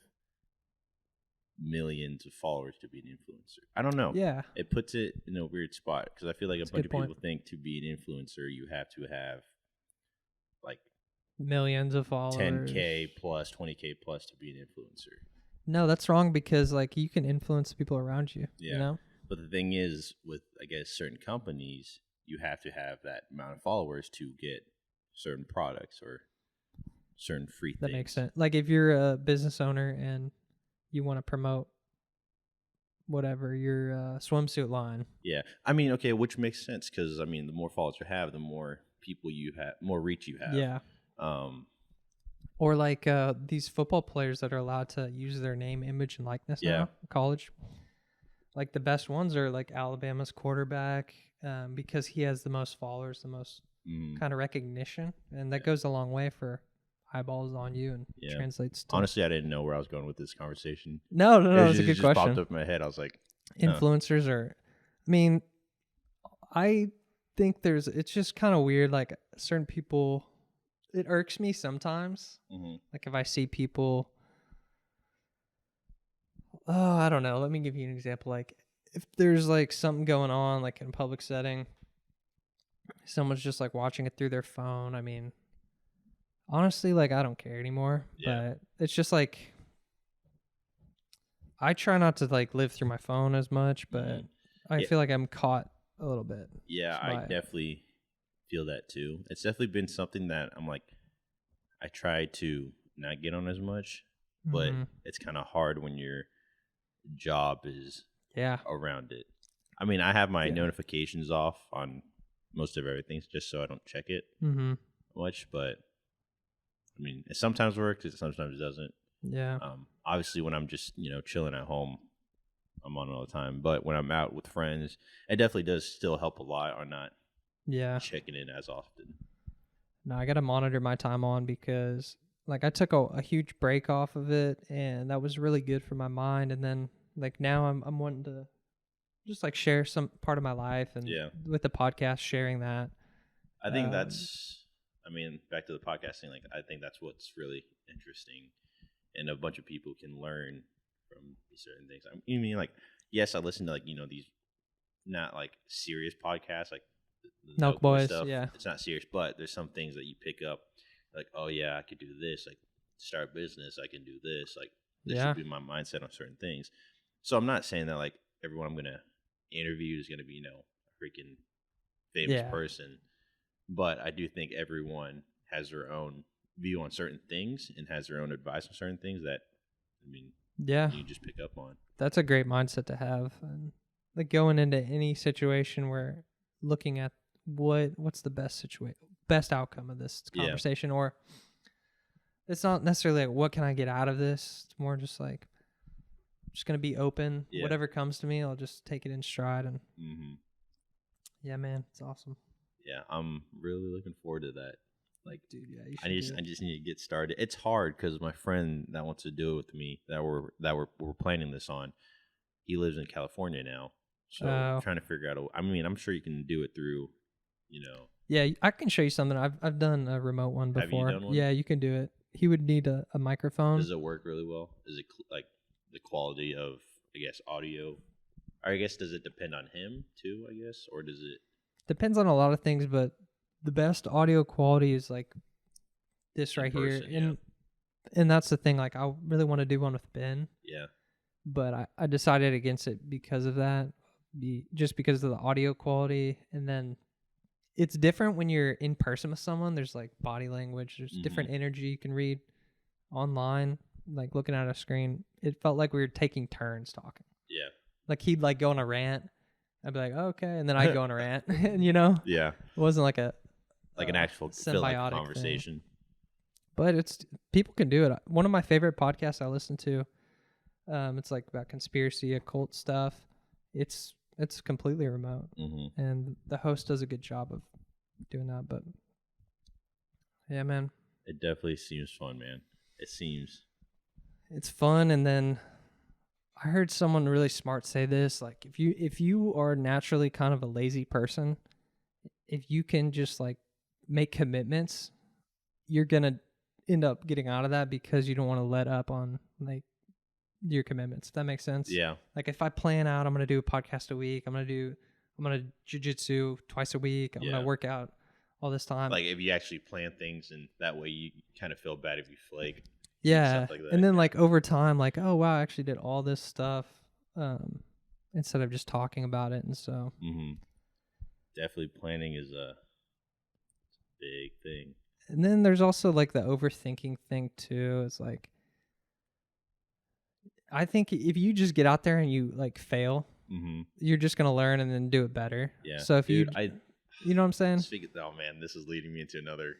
millions of followers to be an influencer. I don't know. Yeah. It puts it in a weird spot because I feel like That's a bunch of people think to be an influencer, you have to have like millions of followers, 10K plus, 20K plus to be an influencer. No, that's wrong because like you can influence the people around you. Yeah. You know? But the thing is, with I guess certain companies, you have to have that amount of followers to get certain products or certain free things. That makes sense. Like if you're a business owner and you want to promote whatever your swimsuit line. Yeah, I mean, okay, which makes sense because I mean, the more followers you have, the more people you have, more reach you have. Yeah. Or like these football players that are allowed to use their name, image, and likeness now in college. Like the best ones are like Alabama's quarterback because he has the most followers, the most kind of recognition, and that goes a long way for eyeballs on you and translates to... Honestly, I didn't know where I was going with this conversation. No, it's a good question. Popped up in my head. I was like, influencers are... I mean, I think it's just kind of weird. Like certain people, it irks me sometimes. Like if I see people... Oh, I don't know. Let me give you an example. Like if there's like something going on, like in a public setting, someone's just like watching it through their phone. I mean, honestly, like I don't care anymore. But it's just like I try not to like live through my phone as much, but I feel like I'm caught a little bit. Yeah, I definitely feel that too. It's definitely been something that I'm like, I try to not get on as much, but it's kind of hard when your job is around it. I mean, I have my notifications off on most of everything just so I don't check it much, but I mean, it sometimes works, it sometimes doesn't. Yeah. Obviously, when I'm just, chilling at home, I'm on all the time. But when I'm out with friends, it definitely does still help a lot on not checking in as often. No, I got to monitor my time on because, like, I took a huge break off of it, and that was really good for my mind. And then, like, now I'm wanting to just, like, share some part of my life. And with the podcast, sharing that. I think that's, back to the podcasting, like, I think that's what's really interesting. And a bunch of people can learn from certain things. I mean, like, yes, I listen to, like, these not, like, serious podcasts, like, the Milk Boys stuff. Yeah. It's not serious, but there's some things that you pick up, like, oh, yeah, I could do this. Like, start a business, I can do this. Like, this should be my mindset on certain things. So I'm not saying that, like, everyone I'm going to interview is going to be, a freaking famous person. But I do think everyone has their own view on certain things and has their own advice on certain things that, you just pick up on. That's a great mindset to have. And like going into any situation where looking at what's the best outcome of this conversation, or it's not necessarily like, what can I get out of this? It's more just like, I'm just going to be open. Whatever comes to me, I'll just take it in stride. And yeah, man, it's awesome. Yeah. I'm really looking forward to that. Like, dude, you should I just need to get started. It's hard because my friend that wants to do it with me, that we're planning this on, he lives in California now, so I'm trying to figure out. I'm sure you can do it through, Yeah, I can show you something. I've done a remote one before. Have you done one? Yeah, you can do it. He would need a microphone. Does it work really well? Is it like the quality of, I guess, audio? Or I guess does it depend on him too? I guess, or does it? Depends on a lot of things, but the best audio quality is like this right here. And that's the thing. Like, I really want to do one with Ben. Yeah. But I decided against it because of that. Just because of the audio quality. And then it's different when you're in person with someone. There's like body language. There's different energy you can read online. Like looking at a screen. It felt like we were taking turns talking. Yeah. Like he'd like go on a rant. I'd be like, oh, okay, and then I'd go on a rant. And it wasn't like an actual feel like symbiotic conversation. thing. But people can do it. One of my favorite podcasts I listen to, it's like about conspiracy, occult stuff. It's completely remote, and the host does a good job of doing that. But yeah, man, it definitely seems fun, man. It's fun. And then I heard someone really smart say this, like if you are naturally kind of a lazy person, if you can just like make commitments, you're gonna end up getting out of that because you don't want to let up on like your commitments. If that makes sense. Yeah. Like if I plan out, I'm gonna do a podcast a week. I'm gonna jiu-jitsu twice a week. I'm gonna work out all this time. Like if you actually plan things, and that way you kind of feel bad if you flake. Yeah. Stuff like that. And then like over time, like, oh wow, I actually did all this stuff instead of just talking about it. And so definitely planning is a big thing. And then there's also like the overthinking thing too. It's like, I think if you just get out there and you like fail, you're just going to learn and then do it better. Yeah. So if you know what I'm saying? Oh man, this is leading me into another.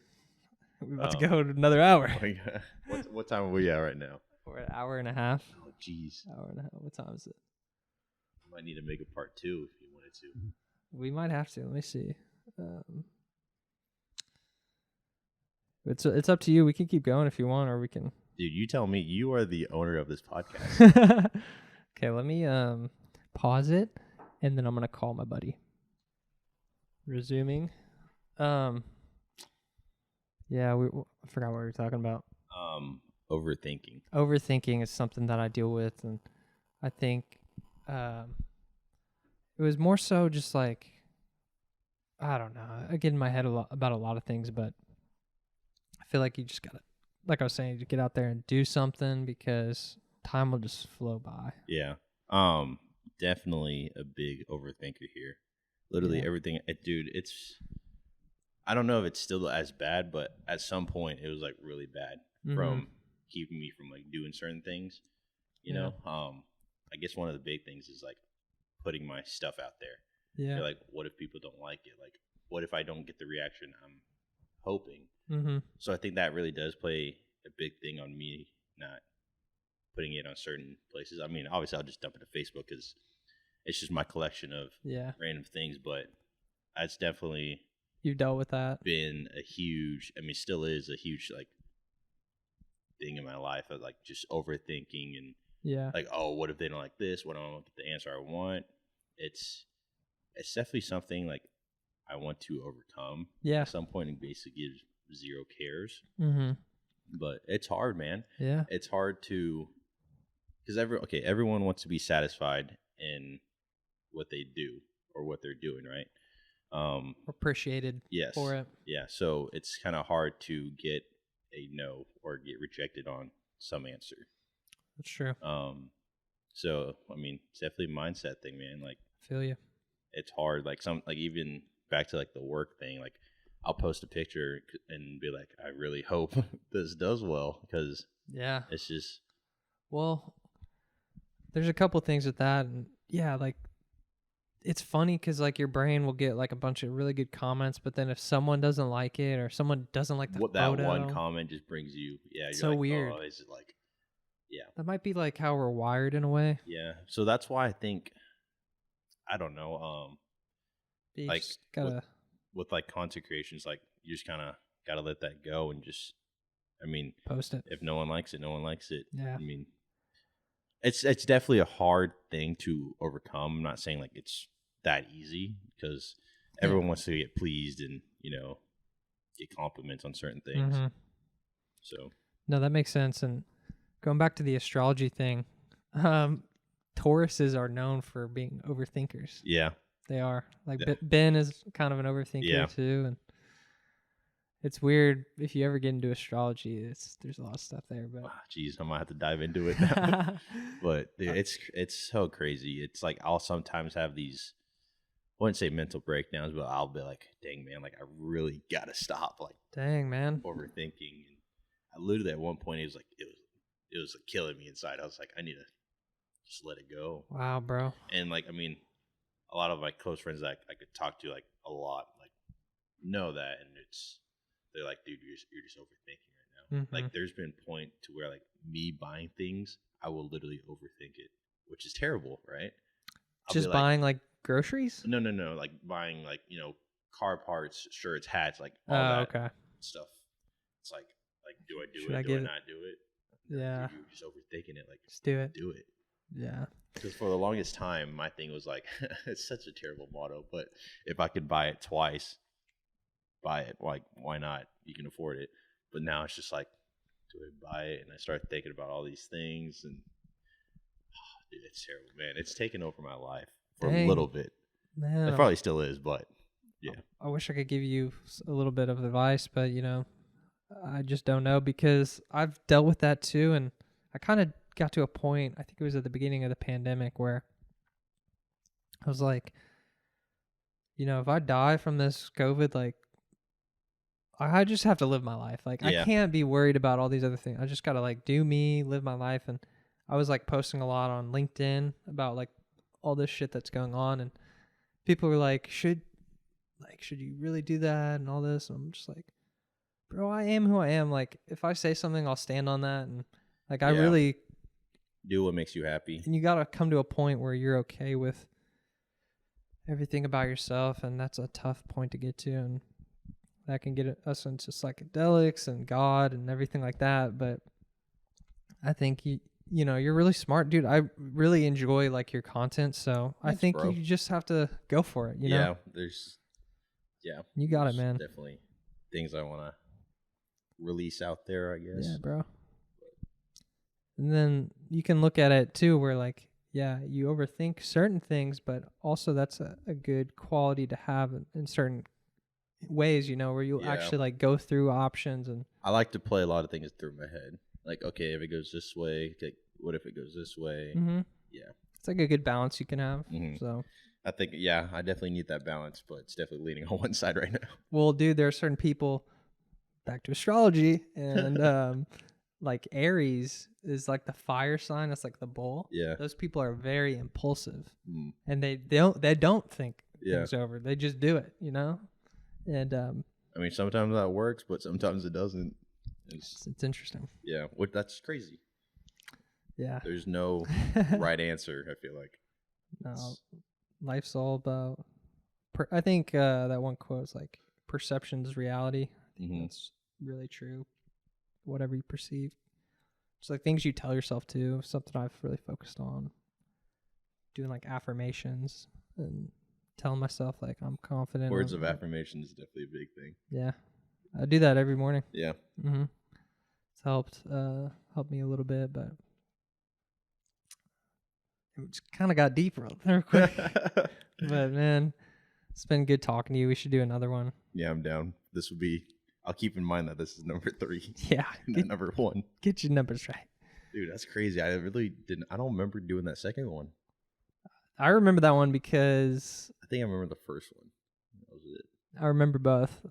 We're about to go another hour. What time are we at right now? We're at an hour and a half. Oh jeez. Hour and a half. What time is it? Might need to make a part 2 if you wanted to. We might have to. Let me see. It's up to you. We can keep going if you want, or we can. Dude, you tell me. You are the owner of this podcast. Okay, let me pause it, and then I'm gonna call my buddy. Resuming. Yeah, I forgot what we were talking about. Overthinking. Overthinking is something that I deal with, and I think it was more so just like, I don't know. I get in my head about a lot of things, but I feel like you just gotta, like I was saying, to get out there and do something because time will just flow by. Yeah. Definitely a big overthinker here. Literally everything, dude. I don't know if it's still as bad, but at some point it was like really bad from keeping me from like doing certain things. You know, I guess one of the big things is like putting my stuff out there. Yeah. You're like, what if people don't like it? Like, what if I don't get the reaction I'm hoping? So I think that really does play a big thing on me not putting it on certain places. I mean, obviously I'll just dump it to Facebook because it's just my collection of random things, but that's definitely you've dealt with that. Been a huge, I mean, still is a huge like thing in my life of like just overthinking and like, oh, what if they don't like this? What if I don't get the answer I want? It's definitely something like I want to overcome. At some point, and basically gives zero cares. But it's hard, man. Yeah, it's hard to because everyone wants to be satisfied in what they do or what they're doing, right? Appreciated for it. Yeah, so it's kind of hard to get a no or get rejected on some answer. That's true. So I mean, it's definitely a mindset thing, man. Like, I feel you. It's hard. Like even back to like the work thing. Like, I'll post a picture and be like, I really hope this does well because it's just. Well, there's a couple things with that, and like. It's funny because like your brain will get like a bunch of really good comments, but then if someone doesn't like it or someone doesn't like the photo, that one comment just brings you, you're so like, weird. Oh, is it like, that might be like how we're wired in a way. Yeah, so that's why I think, I don't know, like with like content creations, like you just kind of gotta let that go and just, I mean, post it. If no one likes it, no one likes it. Yeah, I mean, it's definitely a hard thing to overcome. I'm not saying like it's that easy because everyone wants to get pleased and get compliments on certain things. So no, that makes sense. And going back to the astrology thing, Tauruses are known for being overthinkers. Yeah, they are. Like Ben is kind of an overthinker too, and it's weird if you ever get into astrology. There's a lot of stuff there, but geez, I might have to dive into it now. But dude, it's so crazy. It's like I'll sometimes have these, I wouldn't say mental breakdowns, but I'll be like, dang man, like I really gotta stop, like dang man, overthinking. And I literally at one point it was like it was like killing me inside. I was like, I need to just let it go. Wow, bro. And like, I mean, a lot of my close friends that I could talk to like a lot, like know that, and they're like, dude, you're just overthinking right now. Mm-hmm. Like, there's been a point to where like me buying things, I will literally overthink it, which is terrible, right? Just buying like groceries? No, like buying like car parts, shirts, hats, like all that Okay. stuff. It's like do I do Should it? I Do get I it? not do it? Yeah. You're just overthinking it. Like, Just do it. do it. Yeah. Because for the longest time, my thing was like, it's such a terrible motto, but if I could buy it twice, buy it. Like, why not? You can afford it. But now it's just like, do I buy it? And I start thinking about all these things, and dude, it's terrible, man. It's taken over my life for a little bit. Man, It probably still is, but yeah. I wish I could give you a little bit of advice, but I just don't know, because I've dealt with that too, and I kind of got to a point, I think it was at the beginning of the pandemic, where I was like, if I die from this COVID, like, I just have to live my life. Like, Yeah. I can't be worried about all these other things. I just got to like do me, live my life. And I was like posting a lot on LinkedIn about like all this shit that's going on, and people were like, should you really do that and all this? And I'm just like, bro, I am who I am. Like, if I say something, I'll stand on that. And like, I really do what makes you happy. And you got to come to a point where you're okay with everything about yourself. And that's a tough point to get to. And that can get us into psychedelics and God and everything like that. But I think you're really smart, dude. I really enjoy like your content. So Thanks, I think bro. you just have to go for it. You know? You got it, man. Definitely things I want to release out there, I guess. Yeah, bro. And then you can look at it too, where like, yeah, you overthink certain things, but also that's a good quality to have in certain ways, where you'll actually like go through options. And I like to play a lot of things through my head. Like, okay, if it goes this way, what if it goes this way? Mm-hmm. Yeah. It's like a good balance you can have. Mm-hmm. So I think, I definitely need that balance, but it's definitely leaning on one side right now. Well, dude, there are certain people, back to astrology, and like Aries is like the fire sign. That's like the bull. Yeah. Those people are very impulsive, and they don't think things over. They just do it, And I mean, sometimes that works, but sometimes it doesn't. It's interesting. Yeah, that's crazy. Yeah. There's no right answer, I feel like. No, life's all about. I think that one quote is like, "Perception is reality." I think that's really true. Whatever you perceive, it's like things you tell yourself too. Something I've really focused on. Doing like affirmations and telling myself like I'm confident. Words of affirmation is definitely a big thing. Yeah, I do that every morning. Yeah. It's helped me a little bit, but it just kind of got deeper real quick. But man, it's been good talking to you. We should do another one. Yeah, I'm down. I'll keep in mind that this is number 3. Yeah. Not number 1. Get your numbers right. Dude, that's crazy. I don't remember doing that second one. I remember that one because I think I remember the first one. That was it. I remember both.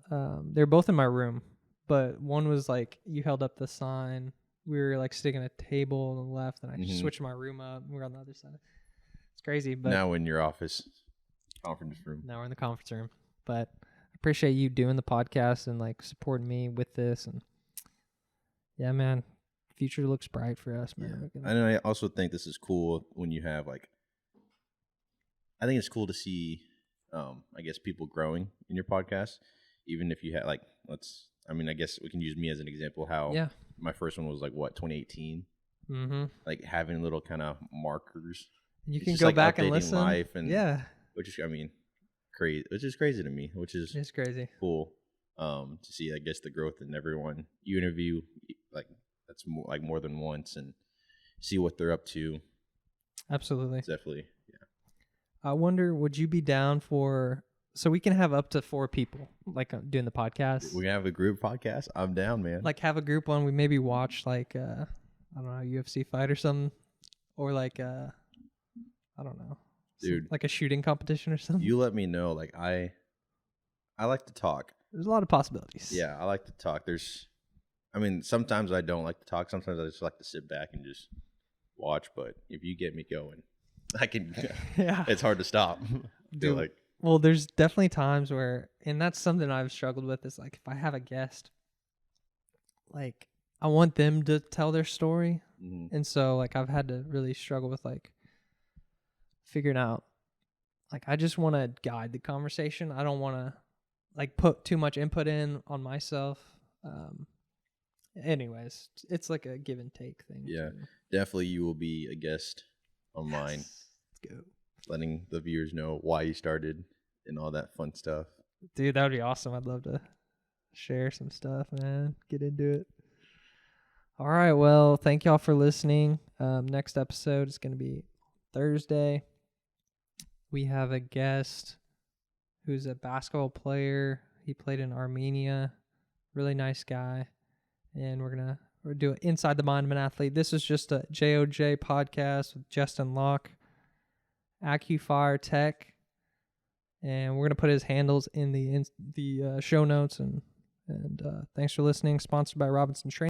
They're both in my room, but one was like you held up the sign. We were like sitting at a table on the left, and I just switched my room up. We were on the other side. It's crazy, but now in your office conference room. Now we're in the conference room. But I appreciate you doing the podcast and like supporting me with this. And yeah, man, future looks bright for us, man. Yeah. And I also think this is cool when you have like. I think it's cool to see, I guess, people growing in your podcast, even if you had like, I guess we can use me as an example. How my first one was like 2018. Like having little kind of markers. You can go back and listen. Life and which is crazy. Which is crazy to me. It's crazy. Cool to see. I guess the growth in everyone you interview, like that's more than once, and see what they're up to. Absolutely, definitely. I wonder, would you be down for, so we can have up to 4 people, like doing the podcast? We can have a group podcast. I'm down, man. Like have a group one. We maybe watch like, I don't know, UFC fight or something. Or like, I don't know. Dude. Like a shooting competition or something. You let me know. Like I like to talk. There's a lot of possibilities. Yeah, I like to talk. Sometimes I don't like to talk. Sometimes I just like to sit back and just watch. But if you get me going, I can. It's hard to stop. feel like. Well, there's definitely times where, and that's something I've struggled with, is like if I have a guest, like I want them to tell their story. Mm-hmm. And so like I've had to really struggle with like figuring out, like I just want to guide the conversation. I don't want to like put too much input in on myself. Anyways, it's like a give and take thing. Yeah, too. definitely you will be a guest on mine. Let's go. Letting the viewers know why you started and all that fun stuff. Dude, that would be awesome. I'd love to share some stuff, man. Get into it. All right, well, thank y'all for listening. Next episode is going to be Thursday. We have a guest who's a basketball player. He played in Armenia. Really nice guy. And we're doing Inside the Mind of an Athlete. This is just a JOJ podcast with Juston Lok, Accufire Tech. And we're going to put his handles in the show notes. And thanks for listening. Sponsored by Robinson Training.